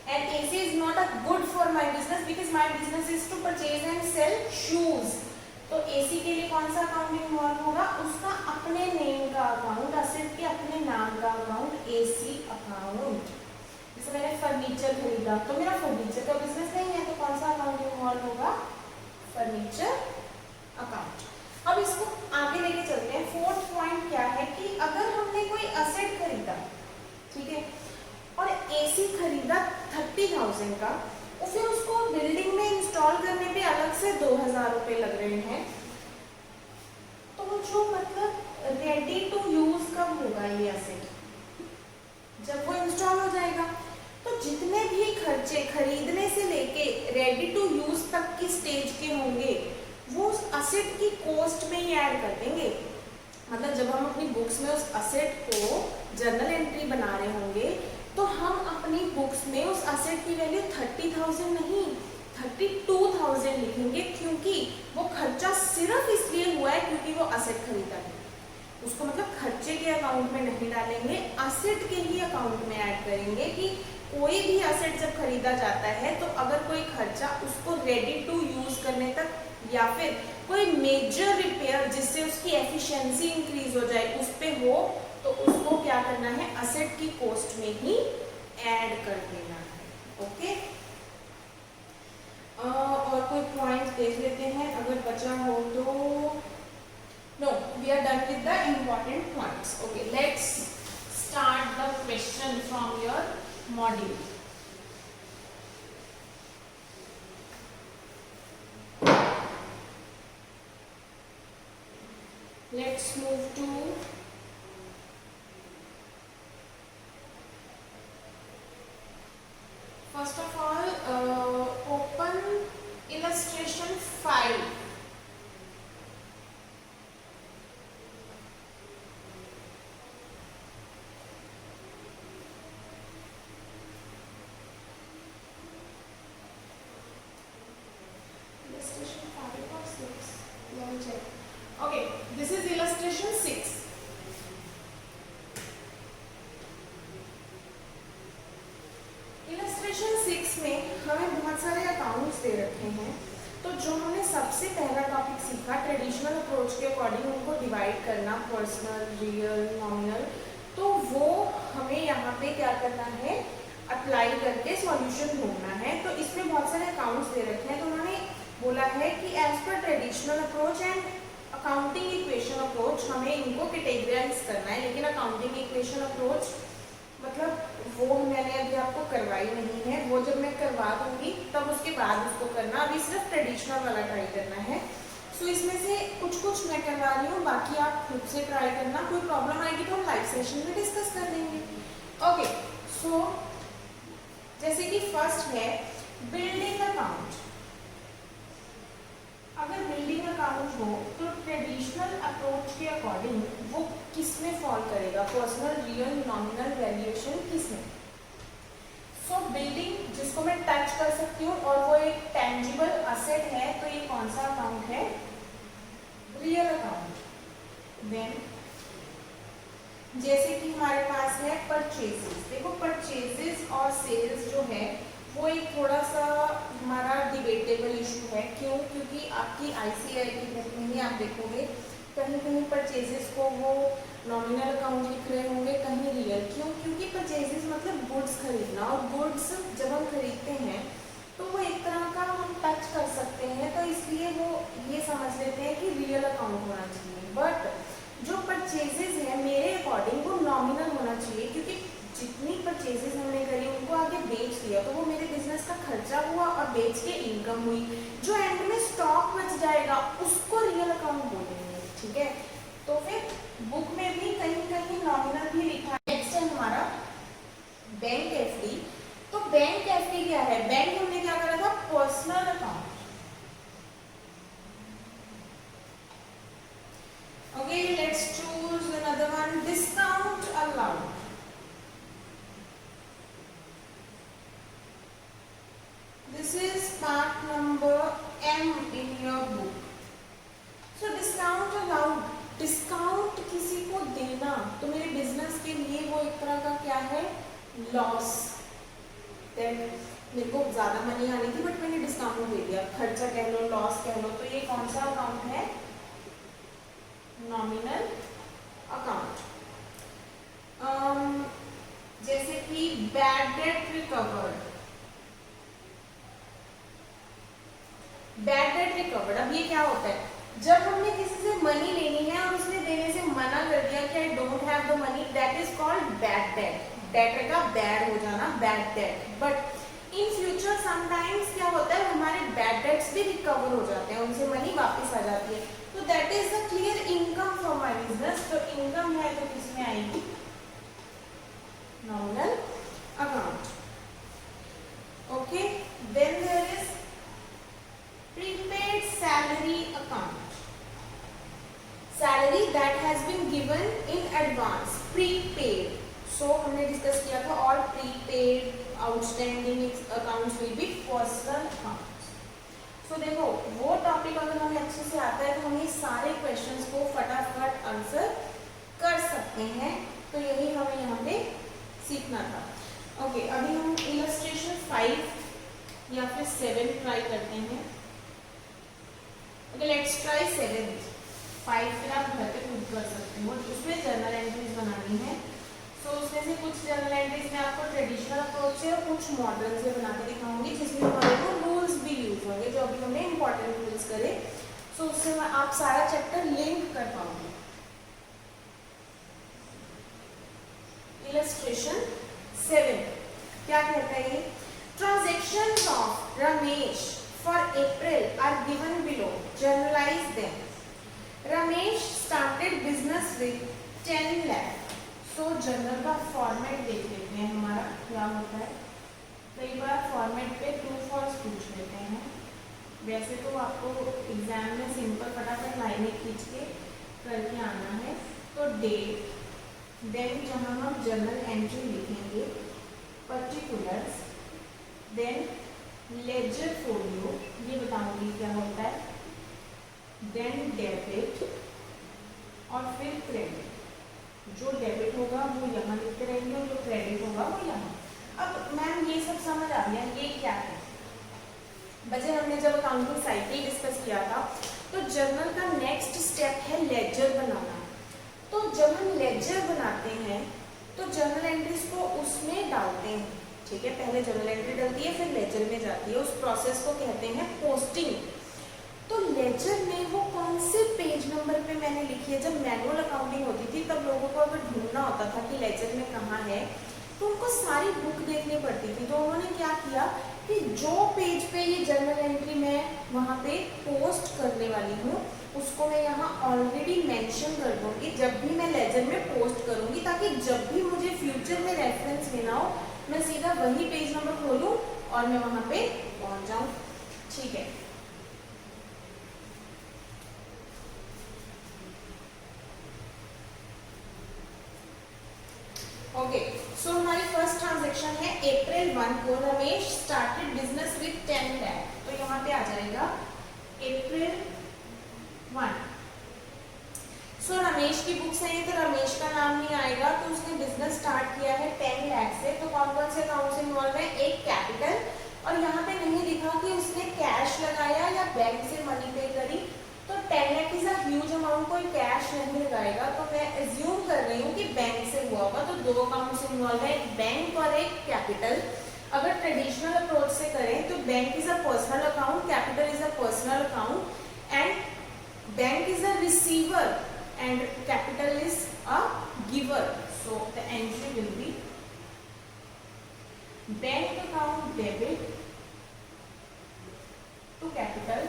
and AC is not a good for my business, because my business is to purchase and sell shoes. तो एसी के लिए कौन सा अकाउंट इन्वॉल्व होगा, उसका अपने नेम का अकाउंट, असेट के अपने नाम का अकाउंट, एसी अकाउंट। जैसे मैंने फर्नीचर खरीदा तो मेरा फर्नीचर का बिजनेस नहीं है, तो कौन सा अकाउंट इन्वॉल्व होगा, फर्नीचर अकाउंट। अब इसको आगे लेके चलते हैं। फोर्थ पॉइंट क्या है कि अगर हमने कोई असेट खरीदा, ठीक है, और एसी खरीदा 30,000 का, और फिर उसको बिल्डिंग में इंस्टॉल करने पे अलग से 2,000 रुपए लग रहे हैं, तो जो मतलब रेडी टू यूज कब होगा ये असेट, जब वो इंस्टॉल हो जाएगा। तो जितने भी खर्चे खरीदने से लेके रेडी टू यूज तक की स्टेज के होंगे वो उस असेट की कॉस्ट में ही ऐड कर देंगे। मतलब जब हम अपनी बुक्स में उस असेट को जर्नल एंट्री बना रहे होंगे तो हम अपनी बुक्स में उस असेट की वैल्यू 30,000 नहीं 32,000 लिखेंगे, क्योंकि वो खर्चा सिर्फ इसलिए हुआ है क्योंकि वो असेट खरीदा है। उसको मतलब खर्चे के अकाउंट में नहीं डालेंगे, असेट के ही अकाउंट में ऐड करेंगे कि कोई भी असेट जब खरीदा जाता है तो अगर कोई खर्चा उसको रेडी टू यूज करने तक या फिर कोई मेजर रिपेयर जिससे उसकी एफिशिएंसी इंक्रीज हो जाए उस पे हो, तो उसको क्या करना है, असेट की कॉस्ट में ही ऐड कर देना है, ओके। और कोई पॉइंट देख लेते हैं अगर बचा हो तो। No, we are done with the important points. Okay, let's start the question from your module. Let's move to first of all open illustration 5. Okay, this is illustration 6. Illustration 6 में हमें बहुत सारे अकाउंट्स दे रखे हैं। तो जो हमने सबसे पहला टॉपिक सीखा ट्रेडिशनल अप्रोच के अकॉर्डिंग उनको डिवाइड करना, पर्सनल, रियल, नॉमिनल, तो वो हमें यहाँ पे क्या करना है, अप्लाई करके सॉल्यूशन ढूंढना है। तो इसमें बहुत सारे अकाउंट्स दे रखे हैं, तो उन्होंने बोला है कि as per traditional approach and accounting equation approach हमें इनको कैटेगराइज करना है। लेकिन अकाउंटिंग इक्वेशन अप्रोच मतलब वो मैंने अभी आपको करवाई नहीं है, वो जब मैं करवा दूंगी तब उसके बाद उसको करना, अभी सिर्फ ट्रेडिशनल वाला ट्राई करना है। सो इसमें से कुछ कुछ मैं करवा रही हूँ, बाकी आप खुद से ट्राई करना। कोई प्रॉब्लम आएगी तो हम लाइव सेशन में डिस्कस कर लेंगे। ओके, सो जैसे कि फर्स्ट है बिल्डिंग अकाउंट। अगर बिल्डिंग अकाउंट हो तो ट्रेडिशनल अप्रोच के अकॉर्डिंग वो किस किसमें फॉल करेगा, पर्सनल, रियल, नॉमिनल, वैल्यूएशन किसमें? सो बिल्डिंग जिसको मैं टच कर सकती हूँ और वो एक टेंजिबल असेट है, तो ये कौन सा अकाउंट है? Real account. देन जैसे कि हमारे पास है परचेजेस। देखो परचेजेस और सेल्स जो है वो एक थोड़ा सा हमारा डिबेटेबल इशू है। क्यों? क्योंकि आपकी आईसीआई की बुक में ही आप देखोगे कहीं कहीं परचेजेस को वो नॉमिनल अकाउंट लिख रहे होंगे, कहीं रियल। क्यों? क्योंकि परचेजेस मतलब गुड्स खरीदना, और गुड्स जब हम खरीदते हैं तो वो एक तरह का हम टच कर सकते हैं, तो इसलिए वो ये समझ लेते हैं कि रियल अकाउंट होना चाहिए। बट जो परचेजेस है मेरे अकॉर्डिंग वो नॉमिनल होना चाहिए, क्योंकि जितनी परचेजेस हमने करी उनको आगे बेच दिया तो वो मेरे बिजनेस का खर्चा हुआ और बेच के इनकम हुई। जो एंड में स्टॉक बच जाएगा उसको रियल अकाउंट बोलेंगे, ठीक है? तो फिर बुक में भी कहीं कहीं नॉमिनल भी लिखा है। नेक्स्ट है हमारा बैंक एफडी। तो बैंक एफडी क्या है? बैंक हमने क्या करा था? Personal account. Okay, let's choose another one. Discount allowed. This is part number M in your book. So discount allowed. Discount किसी को देना तो मेरे बिजनेस के लिए वो एक तरह का क्या है? लॉस। देन मेरे को ज्यादा मनी आनी थी बट मैंने डिस्काउंट दे दिया, खर्चा कह लो, लॉस कह लो, तो ये कौन सा अकाउंट है? Nominal account. जैसे कि bad debt recovered. Bad debt recovered, अब ये क्या होता है? जब हमने किसी से मनी लेनी है और उसने देने से मना कर दिया कि I don't have the money, that is called bad debt. Debt का बैड हो जाना, bad debt. But in future sometimes क्या होता है, हमारे बैड डेट्स भी रिकवर हो जाते हैं, उनसे मनी वापस आ जाती है, तो that is the clear income from my business. तो इनकम है तो किसमें आएगी? Nominal account. Okay, then there is prepaid salary account. Salary that has been given in advance, prepaid. So हमने डिस्कस किया था, और prepaid outstanding accounts will be personal accounts. So देखो वो टॉपिक अगर हमें अच्छे से आता है तो हम ये सारे क्वेश्चंस को फटाफट आंसर कर सकते हैं। तो यही हमें यहाँ पे सीखना था। ओके, अभी हम इलस्ट्रेशन 5 या फिर 7 ट्राई करते हैं। Okay, let's try 7. 5 फिर आप घर पे खुद कर सकते हो, उसमें जर्नल एंट्रीज बनानी है। तो उसमें से कुछ जर्नल एंट्रीज में आपको ट्रेडिशनल अप्रोच से और कुछ मॉडर्न से बना के दिखाऊंगी, जिसमें हमारे को रूल्स भी यूज होंगे जो अभी हमने इंपॉर्टेंट रूल्स करे। सो उससे आप सारा चैप्टर लिंक कर पाओगे। इलस्ट्रेशन 7 क्या कहता है ये? Transactions of Ramesh for April are given below. Generalize them. Ramesh started business with 10 lakh. So journal का फॉर्मेट देख लेते हैं हमारा क्या होता है। कई बार फॉर्मेट पे ट्रू फॉल्स पूछ लेते हैं। वैसे तो आपको एग्जाम में सिंपल फटाफट लाइनें खींच के करके आना है। तो डेट, देन जहाँ हम जर्नल एंट्री लिखेंगे, पर्टिकुलर्स, देन लेजर फोलियो, ये बताऊंगी क्या होता है, देन डेबिट और फिर क्रेडिट। जो डेबिट होगा वो यहाँ लिखते रहेंगे और जो क्रेडिट होगा वो यहाँ। अब मैम ये सब समझ आ गया, ये क्या है? बच्चे हमने जब अकाउंटिंग साइकिल डिस्कस किया था तो जर्नल का नेक्स्ट स्टेप है लेजर बनाना। तो जब हम लेजर बनाते हैं तो जर्नल एंट्रीज को उसमें डालते हैं, ठीक है? पहले जर्नल एंट्री डलती है फिर लेजर में जाती है, उस प्रोसेस को कहते हैं पोस्टिंग। तो लेजर में वो कौन से पेज नंबर पे मैंने लिखी है? जब मैनुअल अकाउंटिंग होती थी तब लोगों को अगर ढूंढना होता था कि लेजर में कहाँ है तो उनको सारी बुक देखनी पड़ती थी। तो उन्होंने क्या किया कि जो पेज पे ये जर्नल एंट्री मैं वहाँ पे पोस्ट करने वाली हूँ उसको मैं यहाँ ऑलरेडी मेंशन कर दूँगी जब भी मैं लेजर में पोस्ट करूँगी, ताकि जब भी मुझे फ्यूचर में रेफरेंस लेना हो मैं सीधा वही पेज नंबर खोलूँ और मैं वहाँ पे पहुँच जाऊँ, ठीक है? अप्रैल 1 को Ramesh started business with 10 lakh, तो यहाँ पे आ जाएगा अप्रैल 1। सो रमेश की बुक्स हैं तो रमेश का नाम नहीं आएगा, तो उसने बिजनेस स्टार्ट किया है 10 लाख से। तो कौन कौन से अकाउंट से इन्वॉल्व है? एक कैपिटल, और यहाँ पे नहीं लिखा कि उसने कैश लगाया या बैंक से मनी पे करी, तो 10 lakh is a huge amount, कोई कैश नहीं लगाएगा, तो मैं एज्यूम कर रही हूँ कि बैंक से हुआ होगा। तो दो अकाउंट से इन्वॉल्व है, एक बैंक और एक कैपिटल। अगर ट्रेडिशनल अप्रोच से करें तो bank is a personal account, capital is a personal account, and bank is a receiver and capital is a giver. So the entry will be bank account debit to capital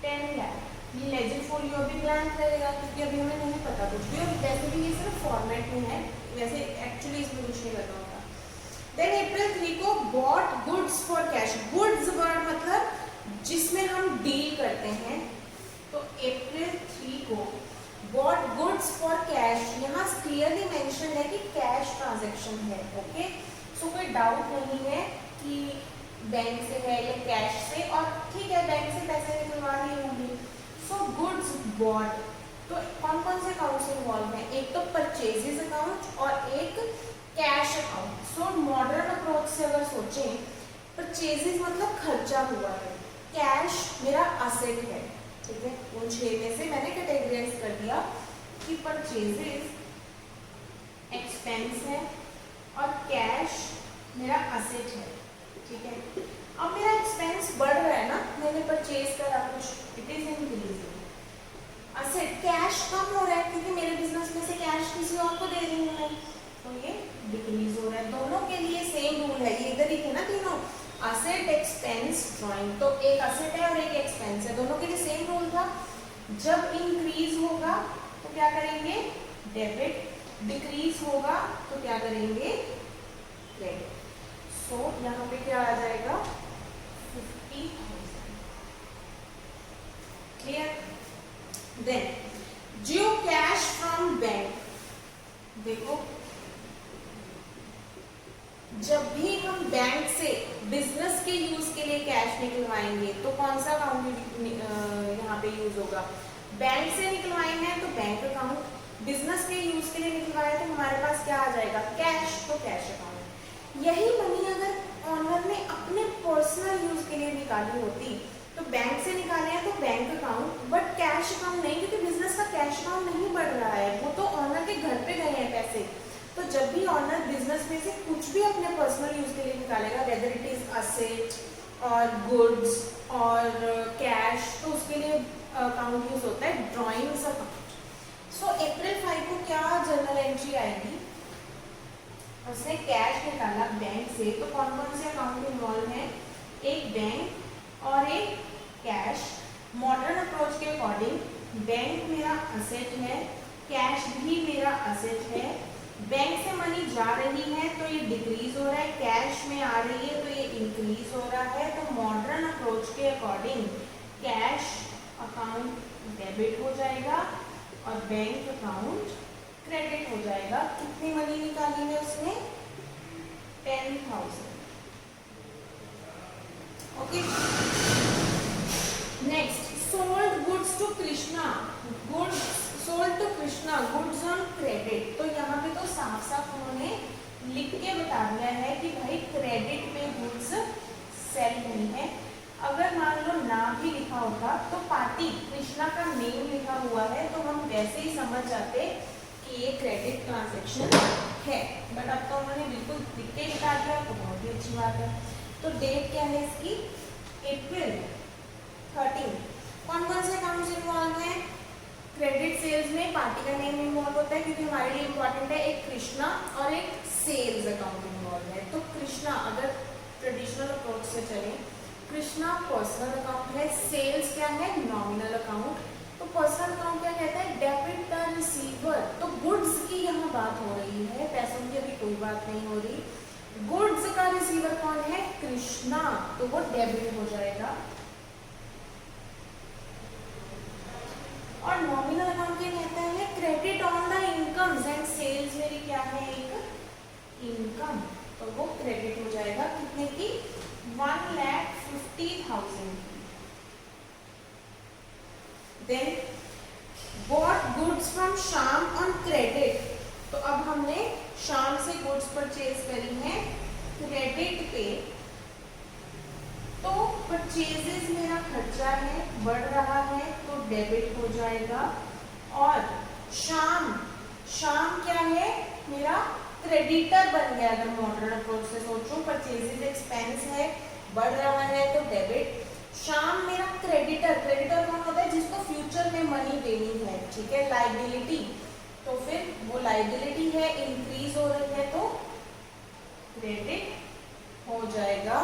10 lakh। ये ledger folio भी blank रहेगा क्योंकि अभी हमें नहीं पता कुछ भी, और वैसे भी ये सिर्फ फॉर्मेट में है, वैसे एक्चुअली इसमें कुछ नहीं करना होगा। देन अप्रैल 3 को bought goods for cash. Goods word मतलब जिसमें हम डील करते हैं, तो अप्रैल 3 को बॉट गुड्स फॉर कैश, यहाँ क्लियरली मेंशन है कि कैश ट्रांजैक्शन है। ओके, सो कोई डाउट नहीं है कि बैंक से है या कैश से, और ठीक है बैंक से पैसे निकलवा ही होंगे। सो गुड्स बॉट, तो कौन कौन से अकाउंट से इन्वॉल्व है? एक तो परचेजेस अकाउंट और एक cash account. So modern approach से अगर सोचें, परचेजेस मतलब खर्चा हुआ है, कैश मेरा असेट है, ठीक है। उन 6 में से मैंने कैटेगराइज कर दिया कि परचेजेस एक्सपेंस है और कैश मेरा असेट है, ठीक है। अब मेरा एक्सपेंस बढ़ रहा है ना, मैंने परचेज करा कुछ, it is increasing. Asset cash कम हो रहा है क्योंकि मेरे बिजनेस में से कैश किसी और को दे रही हूँ मैं, तो ये डिक्रीज हो रहा है। दोनों के लिए सेम रूल है, ये इधर ही थे ना तीनों, असेट एक्सपेंस ड्राइंग, तो एक असेट है और एक एक्सपेंस है, दोनों के लिए सेम रूल था। जब इंक्रीज होगा तो क्या करेंगे? डेबिट, डिक्रीज होगा तो क्या करेंगे? क्रेडिट। सो यहाँ पे क्या आ जाएगा? 50,000। क्लियर? देन जो कैश फ्रॉम बैंक, देखो जब भी हम बैंक से बिजनेस के यूज के लिए कैश निकलवाएंगे तो कौन सा अकाउंट यहाँ पे यूज होगा? बैंक से निकलवाए हैं तो बैंक अकाउंट, बिजनेस के यूज के लिए निकलवाए तो हमारे पास क्या आ जाएगा? कैश, तो कैश अकाउंट। यही मनी अगर ऑनर ने अपने पर्सनल यूज के लिए निकाली होती तो बैंक से निकाले हैं तो bank account, but cash account नहीं, क्योंकि बिजनेस का कैश अकाउंट नहीं बढ़ रहा है, वो तो ऑनर के घर पे गए हैं पैसे। तो जब भी ऑनर बिजनेस में से कुछ भी अपने पर्सनल यूज के लिए निकालेगा, वेदर इट इज असेट और गुड्स और कैश, तो उसके लिए अकाउंट यूज होता है ड्रॉइंग्स अकाउंट। सो अप्रैल 5 को क्या जर्नल एंट्री आएगी? उसने कैश निकाला बैंक से, तो कौन कौन से अकाउंट इन्वॉल्व हैं? एक बैंक और एक कैश। मॉडर्न अप्रोच के अकॉर्डिंग बैंक मेरा असेट है, कैश भी मेरा असेट है। बैंक से मनी जा रही है तो ये डिक्रीज हो रहा है, कैश में आ रही है तो ये इंक्रीज हो रहा है। तो मॉडर्न अप्रोच के अकॉर्डिंग कैश अकाउंट डेबिट हो जाएगा और बैंक अकाउंट क्रेडिट हो जाएगा। कितनी मनी निकाली है उसने? 10,000। Okay, next sold goods to Krishna, goods sold to Krishna, goods on credit. तो यहाँ पे तो साफ साफ उन्होंने लिख के बता दिया है कि भाई क्रेडिट में गुड्स सेल नहीं है। अगर मान लो ना भी लिखा होता तो पार्टी कृष्णा का नेम लिखा हुआ है तो हम वैसे ही समझ जाते कि ये क्रेडिट ट्रांजैक्शन है, बट अब तो उन्होंने बिल्कुल लिख के बता दिया, तो बहुत ही अच्छी बात है। तो डेट क्या है इसकी? अप्रैल 13। कौन कौन से अकाउंट्स इन्वॉल्व हैं? क्रेडिट सेल्स में पार्टी का नेम इन्वॉल्व होता है क्योंकि हमारे लिए इंपॉर्टेंट है, एक कृष्णा और एक सेल्स अकाउंट इन्वॉल्व है। तो कृष्णा अगर ट्रेडिशनल अप्रोच से चलें, कृष्णा पर्सनल अकाउंट है, सेल्स क्या है? Nominal account. तो पर्सनल अकाउंट क्या कहता है? Debit the receiver. तो गुड्स की यहाँ बात हो रही है, पैसों की अभी कोई बात नहीं हो रही। गुड्स का रिसीवर कौन है? कृष्णा, तो वो डेबिट हो जाएगा। और नॉमिनल अकाउंट क्या कहता है? Credit on the incomes and sales मेरी क्या है? एक इनकम, तो वो क्रेडिट हो जाएगा कितने की, 1,50,000 की। Then bought goods from Shyam on credit, तो अब हमने श्याम से गुड्स परचेज करी हैं क्रेडिट पे, तो परचेजेस मेरा खर्चा है, बढ़ रहा है तो डेबिट हो जाएगा। और श्याम क्या है, मेरा क्रेडिटर बन गया। अगर मॉडर्न अप्रोच से सोचूं, परचेजेस एक्सपेंस है, बढ़ रहा है तो डेबिट। श्याम मेरा क्रेडिटर कौन होता है, जिसको फ्यूचर में मनी देनी है, ठीक है, लाइबिलिटी, तो फिर वो लाइबिलिटी है, इंक्रीज हो रही है तो क्रेडिट हो जाएगा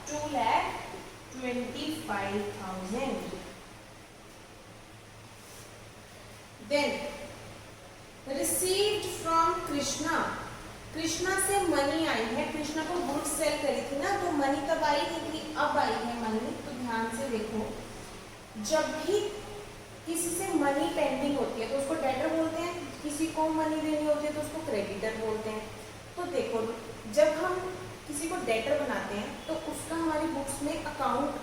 2,25,000। Then received from Krishna, Krishna से मनी आई है, कृष्णा को गुड्स सेल करी थी ना, तो मनी तब आई नहीं थी, अब आई है मनी। तो ध्यान से देखो, जब भी किसी से मनी पेंडिंग होती है तो उसको डेटर बोलते हैं, किसी को मनी देनी होती है तो उसको क्रेडिटर बोलते हैं। तो देखो, जब हम किसी को डेटर बनाते हैं तो उसका हमारी बुक्स में अकाउंट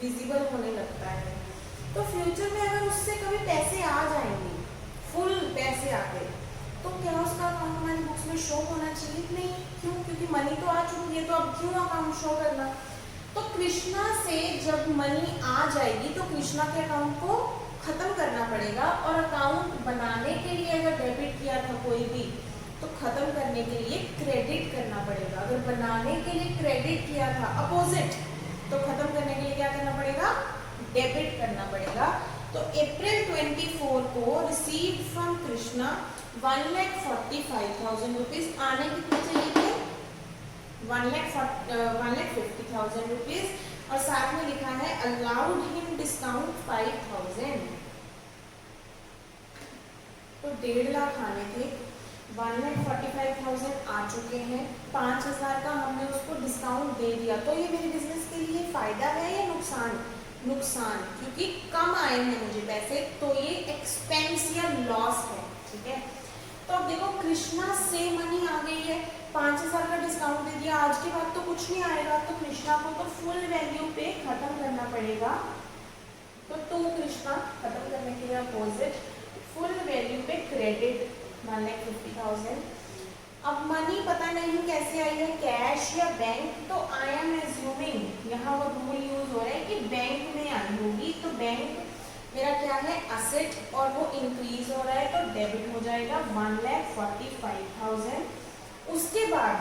विजिबल होने लगता है। तो फ्यूचर में अगर उससे कभी पैसे आ जाएंगे, फुल पैसे आते, तो क्या उसका अकाउंट हमारी बुक्स में शो होना चाहिए? नहीं, क्यों? क्योंकि मनी तो आ चुकी है, तो अब क्यों अकाउंट शो करना। तो कृष्णा से जब मनी आ जाएगी तो कृष्णा के अकाउंट को खत्म करना पड़ेगा, और अकाउंट बनाने के लिए अगर डेबिट किया था कोई भी, तो खत्म करने के लिए क्रेडिट करना पड़ेगा। अगर बनाने के लिए क्रेडिट किया था अपोजिट, तो खत्म करने के लिए क्या करना पड़ेगा, डेबिट करना पड़ेगा। तो अप्रैल 24 को रिसीव फ्रॉम कृष्णा 1,45,000 रुपीज, आने कितने चाहिए थे, 1,50,000 रुपीज, और साथ में लिखा है अलाउड हिम डिस्काउंट 5,000। तो 1.5 लाख आने थे, 1,45,000 आ चुके हैं, 5,000 का हमने उसको डिस्काउंट दे दिया। तो ये मेरे बिजनेस के लिए फायदा है या नुकसान? नुकसान, क्योंकि कम आए हैं मुझे पैसे, तो ये एक्सपेंस या लॉस है, ठीक है। तो अब देखो, कृष्णा से मनी आ गई है, 5,000 का डिस्काउंट दे दिया, आज के बाद तो कुछ नहीं आएगा, तो कृष्णा को तो फुल वैल्यू पे खत्म करना पड़ेगा। तो टू कृष्णा खत्म करने के लिए अपोजिट फुल वैल्यू पे क्रेडिट 1,50,000। अब मनी पता नहीं कैसे आई है, कैश या बैंक, तो आई एम एज्यूमिंग, यहाँ वो रूल यूज हो रहा है कि बैंक में आई होगी। तो बैंक मेरा क्या है, असेट, और वो इंक्रीज हो रहा है तो डेबिट हो जाएगा 1,45,000। उसके बाद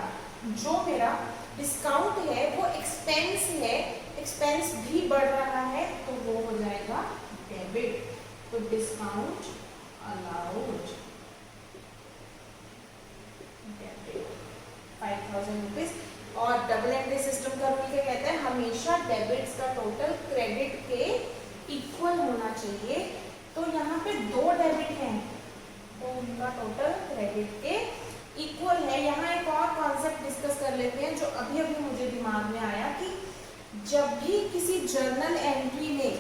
जो मेरा डिस्काउंट है वो एक्सपेंस है, एक्सपेंस भी बढ़ रहा है तो वो हो जाएगा डेबिट। तो डिस्काउंट अलाउड 5,000 रुपीज। और डबल एंट्री सिस्टम का रूल क्या कहता है, हमेशा डेबिट्स का टोटल क्रेडिट के इक्वल होना चाहिए। तो यहाँ पे 2 डेबिट हैं तो उनका टोटल क्रेडिट के इक्वल है। यहाँ एक और कॉन्सेप्ट डिस्कस कर लेते हैं जो अभी अभी मुझे दिमाग में आया, कि जब भी किसी जर्नल एंट्री में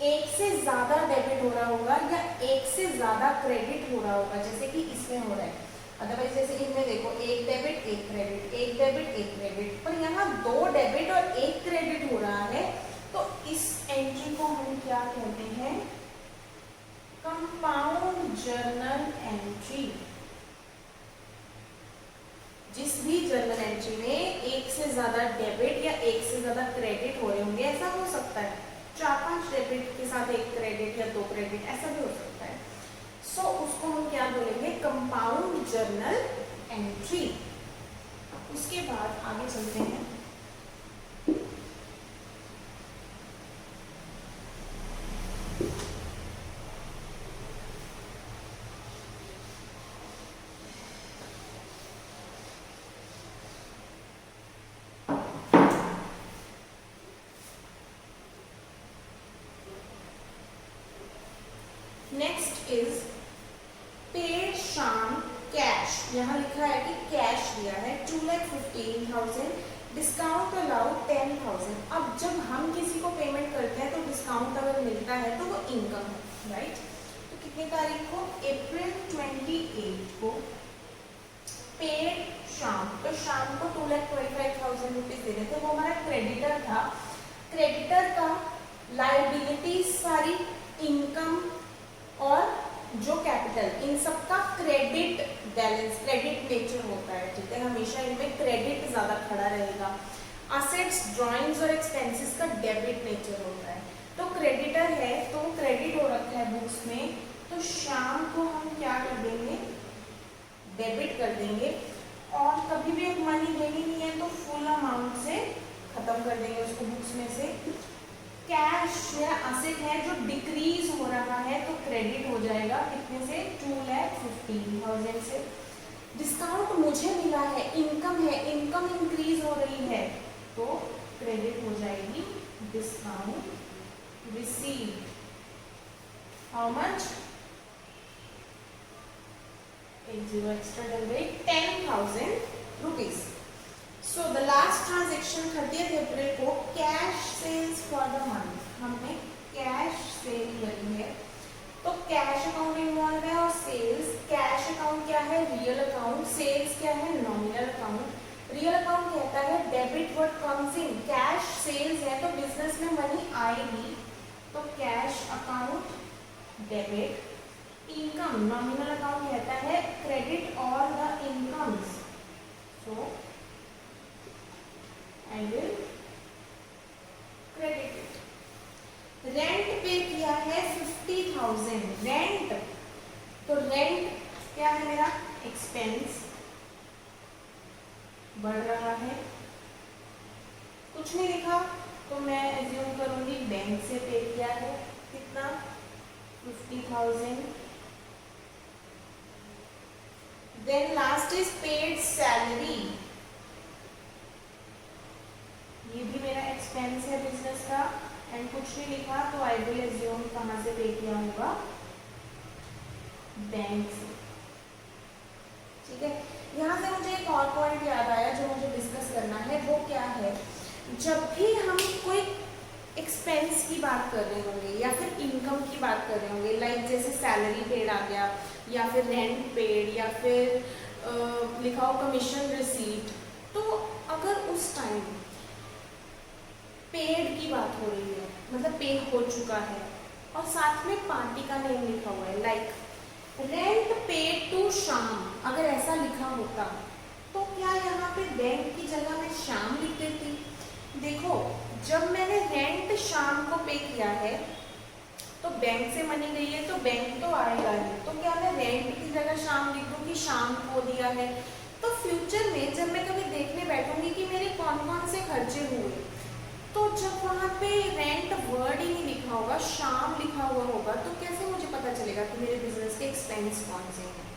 एक से ज्यादा डेबिट हो रहा होगा या एक से ज्यादा क्रेडिट हो रहा होगा, जैसे कि इसमें हो रहा है, अदरवाइज जैसे इनमें देखो, एक डेबिट एक क्रेडिट, एक डेबिट एक क्रेडिट, पर यहाँ 2 डेबिट और 1 क्रेडिट हो रहा है, तो इस एंट्री को हम क्या कहते हैं, कंपाउंड जर्नल एंट्री। जिस भी जर्नल एंट्री में एक से ज्यादा डेबिट या एक से ज्यादा क्रेडिट हो रहे होंगे, ऐसा हो सकता है 4-5 डेबिट के साथ 1 क्रेडिट या 2 क्रेडिट, ऐसा भी हो सकता है। सो उसको हम क्या बोलेंगे, कंपाउंड जर्नल एंट्री। उसके बाद आगे चलते हैं। Next is paid Shyam cash. यहाँ लिखा है कि कैश दिया है 2,15,000, डिस्काउंट अलाउड 10,000। अब जब हम किसी को पेमेंट करते हैं तो डिस्काउंट अगर मिलता है तो वो इनकम है, राइट। तो कितने तारीख को, अप्रैल 28 को पेड शाम, तो शाम को 2,25,000 रुपीज दे रहे थे, वो हमारा क्रेडिटर था। क्रेडिटर का लाइबिलिटी सारी, इनकम और जो कैपिटल, इन सब का क्रेडिट बैलेंस, क्रेडिट नेचर होता है, ठीक है, हमेशा इनमें क्रेडिट ज्यादा खड़ा रहेगा। असेट्स, ड्राइंग्स और एक्सपेंसेस का डेबिट नेचर होता है। तो क्रेडिटर है तो क्रेडिट हो रखा है बुक्स में, तो शाम को हम क्या कर देंगे, डेबिट कर देंगे, और कभी भी मनी देनी नहीं है तो फुल अमाउंट से खत्म कर देंगे उसको बुक्स में से। कैश मेरा असेट है जो डिक्रीज हो रहा है, तो क्रेडिट हो जाएगा कितने से, 2,15,000 से। डिस्काउंट मुझे मिला है, इनकम है, इनकम इंक्रीज हो रही है, तो क्रेडिट हो जाएगी डिस्काउंट रिसीव्ड। हाउ मच, एक जीरो एक्स्ट्रा डल गई, 10,000 rupees. So the last transaction 30 April को cash sales for the month, हमने कैश सेल करी है, तो कैश अकाउंट इन्वॉल्व है और सेल्स। कैश अकाउंट क्या है, रियल अकाउंट, सेल्स क्या है, नॉमिनल अकाउंट। रियल अकाउंट कहता है debit what comes in, cash sales है तो बिजनेस में मनी आएगी, तो cash account debit. Income, nominal account कहता है credit all the incomes, so I will credit it। Rent pay किया है 50,000, रेंट, तो रेंट क्या है मेरा, एक्सपेंस बढ़ रहा है, कुछ नहीं लिखा तो मैं एज्यूम करूंगी बैंक से पे किया है, कितना, 50,000। Then last is paid salary, ये भी मेरा एक्सपेंस है बिजनेस का, एंड कुछ नहीं लिखा तो आई विल एज्यूम कहाँ से पे किया होगा, बैंक से, ठीक है। यहाँ से मुझे एक और पॉइंट याद आया जो मुझे डिस्कस करना है, वो क्या है, जब भी हम कोई एक्सपेंस की बात कर रहे होंगे या फिर इनकम की बात कर रहे होंगे, लाइक जैसे सैलरी पेड आ गया, या फिर रेंट पेड, या फिर लिखा हो कमीशन रिसीट, तो अगर उस टाइम पेड की बात हो रही है, मतलब पे हो चुका है, और साथ में पार्टी का नेम लिखा हुआ है, लाइक रेंट पेड टू शाम, अगर ऐसा लिखा होता तो क्या यहाँ पे बैंक की जगह मैं शाम लिख देती। देखो, जब मैंने रेंट शाम को पे किया है तो बैंक से मनी गई है, तो बैंक तो आएगा ही, तो क्या मैं रेंट की जगह शाम लिख दूँ कि शाम को दिया है। तो फ्यूचर में जब मैं कभी देखने बैठूंगी कि मेरे कौन कौन से खर्चे हुए, तो जब वहाँ पे रेंट वर्ड ही नहीं लिखा होगा, शाम लिखा हुआ होगा, तो कैसे मुझे पता चलेगा कि मेरे बिजनेस के एक्सपेंस कौन से हैं।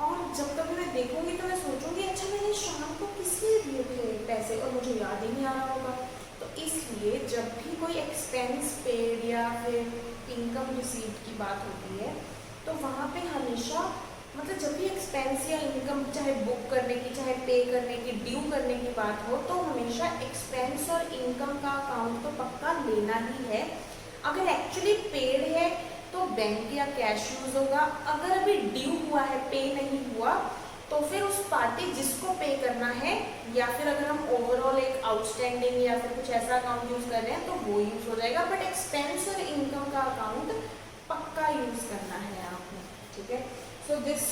और जब कभी मैं देखूंगी तो मैं सोचूंगी अच्छा मैंने शाम को किस लिए दिए थे पैसे, और मुझे याद ही नहीं आ रहा होगा। तो इसलिए जब भी कोई एक्सपेंस पेड या फिर इनकम रिसीव्ड की बात होती है, तो वहाँ पे हमेशा, मतलब जब भी एक्सपेंस या इनकम, चाहे बुक करने की, चाहे पे करने की, ड्यू करने की बात हो, तो हमेशा एक्सपेंस और इनकम का अकाउंट तो पक्का लेना ही है। अगर एक्चुअली पेड है तो बैंक या कैश यूज होगा, अगर अभी ड्यू हुआ है, पे नहीं हुआ, तो फिर उस पार्टी जिसको पे करना है, या फिर अगर हम ओवरऑल एक आउटस्टैंडिंग या फिर कुछ ऐसा अकाउंट यूज कर रहे हैं तो वो यूज हो जाएगा, बट एक्सपेंस और इनकम का अकाउंट पक्का यूज करना है आपने, ठीक है। So this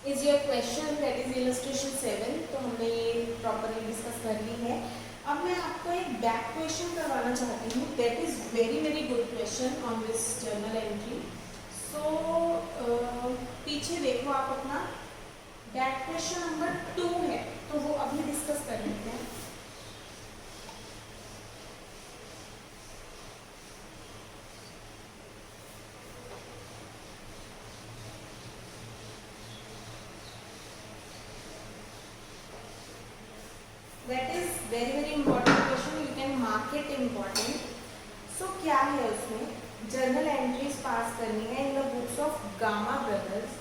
is your question, that is illustration 7। तो हमने ये प्रॉपरली डिस्कस कर ली है। अब मैं आपको एक बैक क्वेश्चन करवाना चाहती हूँ, that is very good question on this journal entry। So पीछे देखो आप अपना, बैक क्वेश्चन नंबर 2 है, तो वो अभी डिस्कस कर लेते हैं। That is very important question, you can mark it important। So क्या है उसमें, जर्नल एंट्रीज पास करनी है in the books of gamma brothers.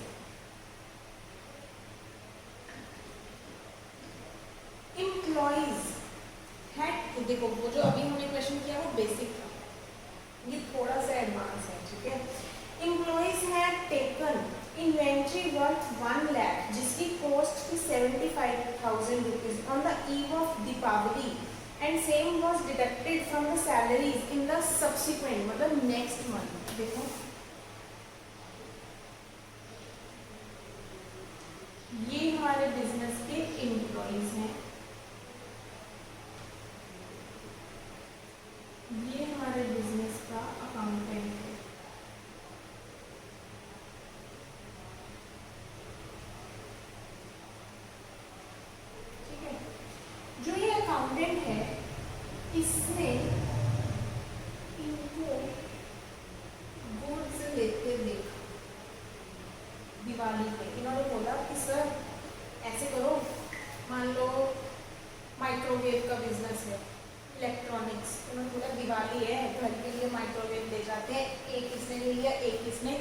Employees है, देखो वो जो अभी हमने क्वेश्चन किया वो बेसिक था, ये थोड़ा सा एडवांस है, ठीक है। Employees had taken inventory worth 1 lakh जिसकी कॉस्ट थी 75,000 rupees on the eve of Deepawali and same was deducted from the salaries in the subsequent मतलब नेक्स्ट मंथ। देखो ये हमारे बिजनेस के एम्प्लॉइज हैं, ये हमारे बिजनेस का अकाउंटेंट है। ठीक है, जो ये अकाउंटेंट है इसने इनको गुड्स लेते देखा दिवाली पे। इन्होंने बोला कि सर ऐसे करो, मान लो माइक्रोवेव का बिजनेस है, इलेक्ट्रॉनिक्स, उन्होंने बोला दिवाली है घर के लिए माइक्रोवेव ले जाते हैं, एक इसने ले लिया एक इसने।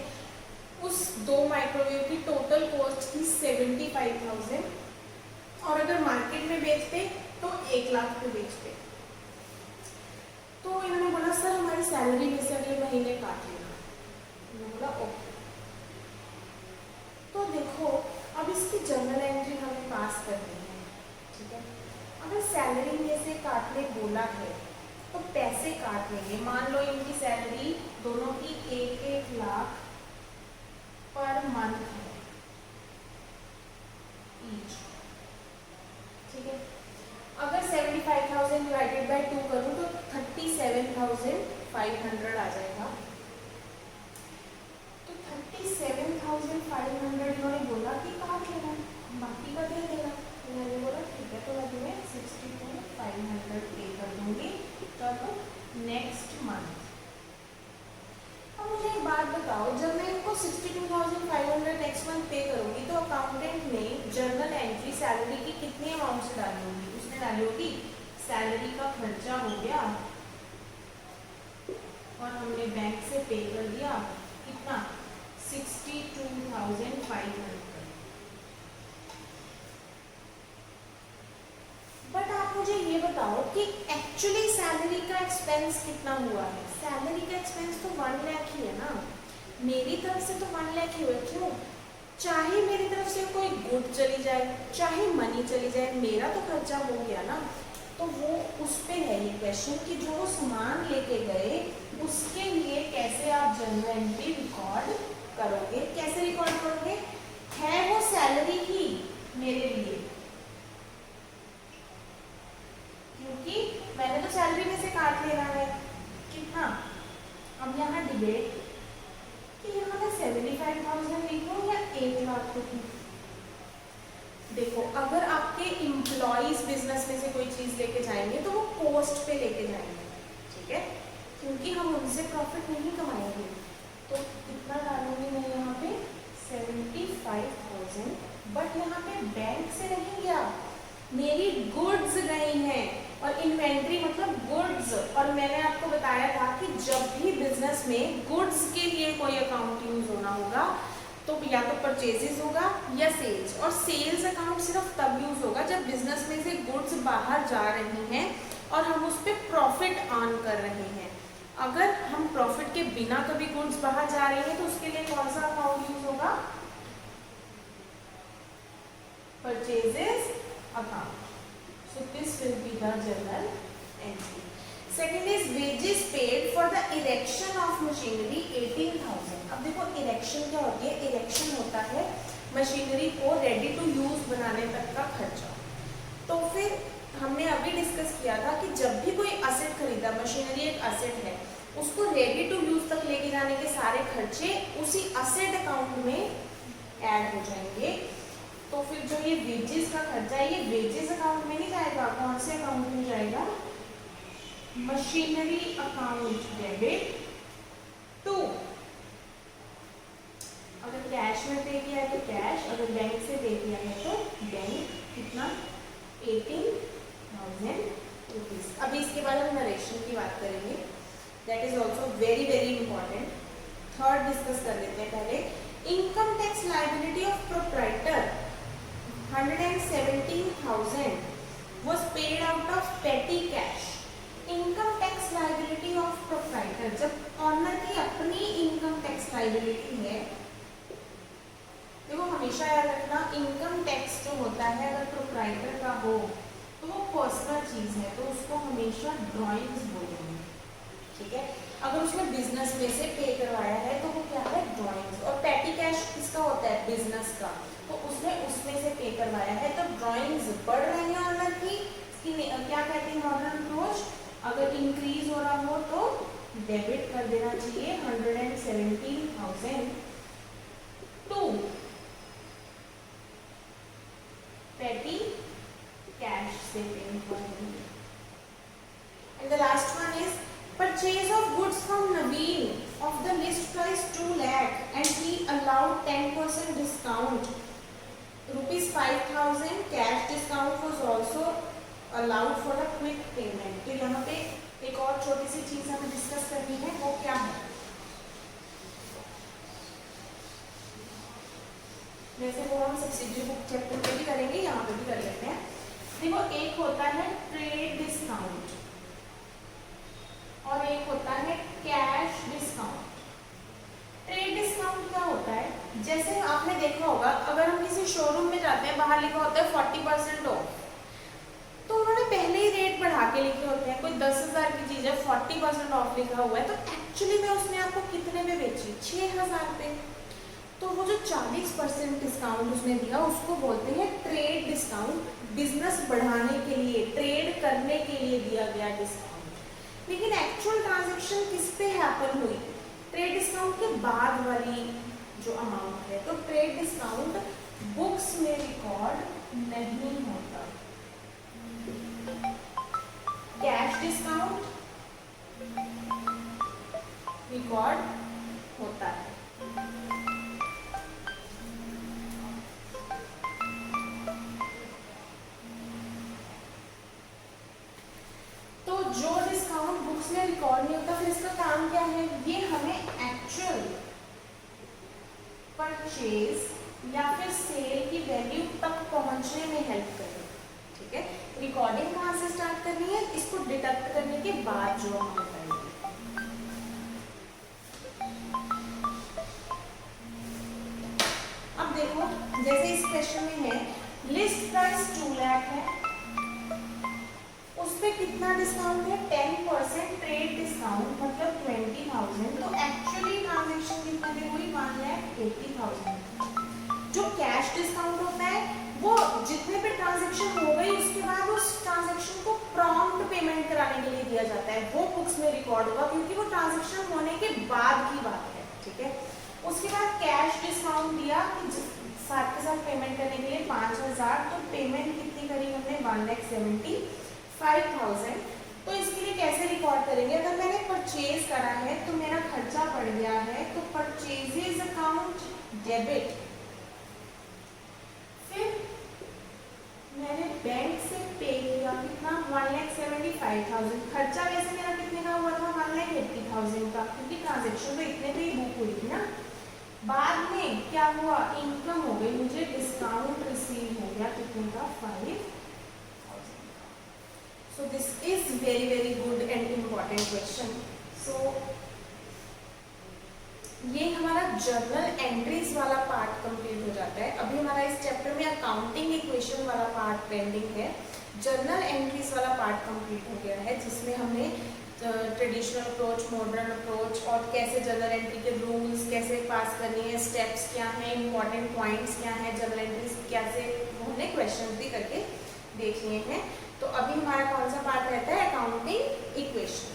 उस 2 माइक्रोवेव की टोटल कॉस्ट थी 75,000 और अगर मार्केट में बेचते तो 1 लाख पे बेचते। तो इन्होंने बोला सर हमारी सैलरी में से अगले महीने काट लेना। उन्होंने बोला ओके। तो देखो अब इसकी जर्नल एंट्री हमें पास करनी है। ठीक है, अगर सैलरी में से काटने बोला है तो पैसे काट लेंगे। मान लो इनकी सैलरी दोनों की 1-1 लाख पर मंथ है ईच। ठीक है, अगर 75,000 डिवाइडेड बाय 2 करूं तो 37,500 आ जाएगा। तो 37,500 इन्होंने बोला कि काट लेना, बाकी का दे देना। मैंने बोला ठीक है, तो मैं 62,500 पे कर दूंगी तो नेक्स्ट मंथ। अब मुझे एक बात बताओ, जब मैं इनको 62,500 नेक्स्ट मंथ पे करूंगी तो अकाउंटेंट ने जर्नल एंट्री सैलरी की कितनी अमाउंट से डाली होगी? उसने डाली होगी सैलरी का खर्चा हो गया और हमने बैंक से पे कर दिया कितना 62,500। बट आप मुझे ये बताओ कि एक्चुअली सैलरी का एक्सपेंस कितना हुआ है? सैलरी का एक्सपेंस तो 1 लाख ही है ना, मेरी तरफ से तो 1 लाख ही हुआ। क्यों? चाहे मेरी तरफ से कोई गुड चली जाए चाहे मनी चली जाए, मेरा तो खर्चा हो गया ना। तो वो उस पे है ये क्वेश्चन कि जो वो सामान लेके गए उसके लिए कैसे आप जर्नल एंट्री रिकॉर्ड करोगे, कैसे रिकॉर्ड करोगे? है वो सैलरी ही मेरे लिए, क्योंकि मैंने तो सैलरी में से काट लेना है कितना। अब यहाँ डिबेट कि यहाँ मैं 75,000 लिखूं या 1 लाख लिखूं। देखो अगर आपके एम्प्लॉइज बिजनेस में से कोई चीज लेके जाएंगे तो वो कॉस्ट पे लेके जाएंगे। ठीक है, क्योंकि हम उनसे प्रॉफिट नहीं कमाएंगे। तो कितना डालूंगी मैं यहाँ पे 75,000। बट यहाँ पे बैंक से नहीं गया, मेरी गुड्स गई हैं और इन्वेंट्री मतलब गुड्स। और मैंने आपको बताया था कि जब भी बिजनेस में गुड्स के लिए कोई अकाउंट यूज होना होगा तो या तो परचेजेस होगा या सेल्स। और सेल्स अकाउंट सिर्फ तब यूज होगा जब बिजनेस में से गुड्स बाहर जा रही हैं और हम उस पर प्रॉफिट अर्न कर रहे हैं। अगर हम प्रॉफिट के बिना कभी गुड्स बाहर जा रही हैं तो उसके लिए कौन सा अकाउंट यूज होगा? Purchases account. So this will be the journal entry. Second is wages paid for the erection of machinery 18,000. अब देखो इरेक्शन क्या होती है? इरेक्शन होता है मशीनरी को रेडी टू यूज बनाने तक का खर्चा। तो फिर हमने अभी डिस्कस किया था कि जब भी कोई असेट खरीदा, मशीनरी एक असेट है, उसको रेडी टू यूज तक लेके जाने के सारे खर्चे उसी असेट अकाउंट में ऐड हो जाएंगे। तो फिर जो ये वेजेस का खर्चा है ये वेजेस अकाउंट में नहीं जाएगा, कौन से अकाउंट में जाएगा? Machinery account debit to. अगर कैश में पे किया है तो कैश, अगर बैंक से पे किया है तो बैंक। कितना? 18,000 रुपीज। अभी इसके बाद हम नरेशन की बात करेंगे, that is also very very important. Third discuss कर लेते हैं पहले। Income tax liability of proprietor 117,000 was paid out of petty cash. Income tax liability of proprietor, जब ऑनर की अपनी इनकम टैक्स लायबिलिटी है इनकम टैक्स जो होता है अगर प्रोप्राइटर का हो तो वो पर्सनल चीज़ है, तो उसको हमेशा ड्राइंग्स बोलेंगे, ठीक है। अगर उसने बिजनेस में से पे करवाया है तो वो क्या है, ड्राइंग्स। और पेटी कैश किसका होता है, बिजनेस का, तो उसने उसमें से पे करवाया है, तो ड्राइंग्स बढ़ रही है ऑनर की, क्या कहते हैं नॉर्मल अप्रोच। अगर इंक्रीज हो रहा हो तो डेबिट कर देना चाहिए 117,000 टू पेटी कैश से पेमेंट करेंगे। And the last one is purchase of goods from Naveen of the list price 2 lakh and he allowed 10% discount ₹5,000 cash discount was also allowed for a quick payment. तो यहाँ पे एक और छोटी सी चीज हमें डिस्कस करनी है, वो क्या है, वैसे वो हम सब्सिडी बुक चैप्टर में भी करेंगे, यहाँ पे भी कर लेते हैं। देखो एक होता है ट्रेड डिस्काउंट और एक होता है कैश डिस्काउंट। ट्रेड डिस्काउंट क्या होता है, जैसे आपने देखा होगा अगर हम किसी शोरूम में जाते हैं, बाहर लिखा होता है 40% ऑफ, तो उन्होंने पहले ही रेट बढ़ा के लिखे होते हैं। कोई 10,000 की चीज है 40% ऑफ लिखा हुआ है, तो एक्चुअली में उसने आपको कितने में बेची, 6,000 पे। तो वो जो 40% डिस्काउंट उसने दिया उसको बोलते हैं ट्रेड डिस्काउंट, बिजनेस बढ़ाने के लिए, ट्रेड करने के लिए दिया गया डिस्काउंट। लेकिन एक्चुअल ट्रांजेक्शन किस पे हैपन हुई, ट्रेड डिस्काउंट के बाद वाली जो अमाउंट है। तो ट्रेड डिस्काउंट बुक्स में रिकॉर्ड नहीं होता, कैश डिस्काउंट रिकॉर्ड होता है। तो जो डिस्काउंट बुक्स में रिकॉर्ड नहीं होता, फिर इसका काम क्या है, ये हमें एक्चुअल परचेज या फिर सेल की वैल्यू तक पहुंचने में हेल्प करेगा, ठीक है। रिकॉर्डिंग कहाँ से स्टार्ट करनी है, इसको डिडक्ट करने के बाद जो अमाउंट आएगी। अब देखो जैसे इस क्वेश्चन में है लिस्ट प्राइस 2 लाख है, उस पे कितना डिस्काउंट है, 10% ट्रेड डिस्काउंट मतलब 20,000। तो एक्चुअली ट्रांजेक्शन कितने में हुई, 1,80,000। जो कैश डिस्काउंट होता है वो जितने पे ट्रांजैक्शन हो गई उसके बाद उस ट्रांजैक्शन को प्रॉम्प्ट पेमेंट कराने के लिए दिया जाता है, वो बुक्स में रिकॉर्ड होगा क्योंकि वो ट्रांजैक्शन होने के बाद की बात है, ठीक है। उसके बाद कैश डिस्काउंट दिया कि साथ के साथ पेमेंट करने के लिए 5,000, तो पेमेंट कितनी करी हमने, 1,75,000। तो इसके लिए कैसे रिकॉर्ड करेंगे, अगर मैंने परचेज करा है तो मेरा खर्चा बढ़ गया है, तो परचेजेज अकाउंट डेबिट, फिर मैंने बैंक से पे किया कितना, 1,75,000। खर्चा वैसे मेरा कितने का हुआ था, 1,80,000 का, क्योंकि ट्रांजेक्शन तो इतने पे ही बुक हुई थी ना। बाद में क्या हुआ, इनकम हो गई, मुझे डिस्काउंट रिसीव हो गया कितने का, 5,000 का। So this is very very good and important question. So ये हमारा जर्नल एंट्रीज वाला पार्ट कंप्लीट हो जाता है। अभी हमारा इस चैप्टर में अकाउंटिंग इक्वेशन वाला पार्ट पेंडिंग है। जर्नल एंट्रीज वाला पार्ट कंप्लीट हो गया है, जिसमें हमने ट्रेडिशनल अप्रोच, मॉडर्न अप्रोच और कैसे जर्नल एंट्री के रूल्स कैसे पास करनी है, स्टेप्स क्या हैं, इंपॉर्टेंट पॉइंट्स क्या हैं, जर्नल एंट्रीज कैसे, हमने क्वेश्चन भी करके देख लिए हैं। तो अभी हमारा कौन सा पार्ट रहता है, अकाउंटिंग इक्वेशन।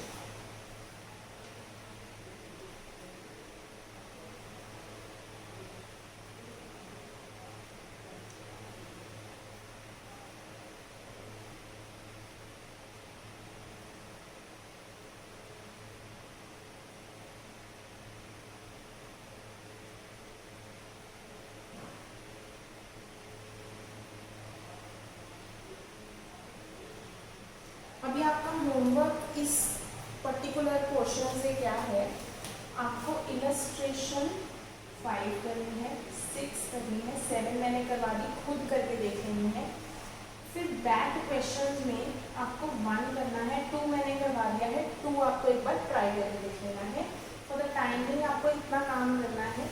अभी आपका होमवर्क इस पर्टिकुलर पोर्शन से क्या है, आपको इलस्ट्रेशन 5 करनी है, 6 करनी है, 7 मैंने करवा दी, खुद करके देख लेनी है। फिर बैक क्वेश्चन में आपको 1 करना है, 2 मैंने करवा दिया है, 2 आपको एक बार ट्राई करके देख लेना है। फॉर द टाइमिंग आपको इतना काम करना है,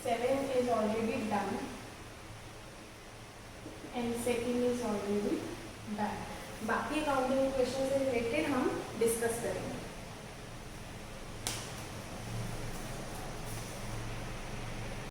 7 is already done. And second is already done. बाकी अकाउंटिंग क्वेश्चन से रिलेटेड हम डिस्कस करेंगे।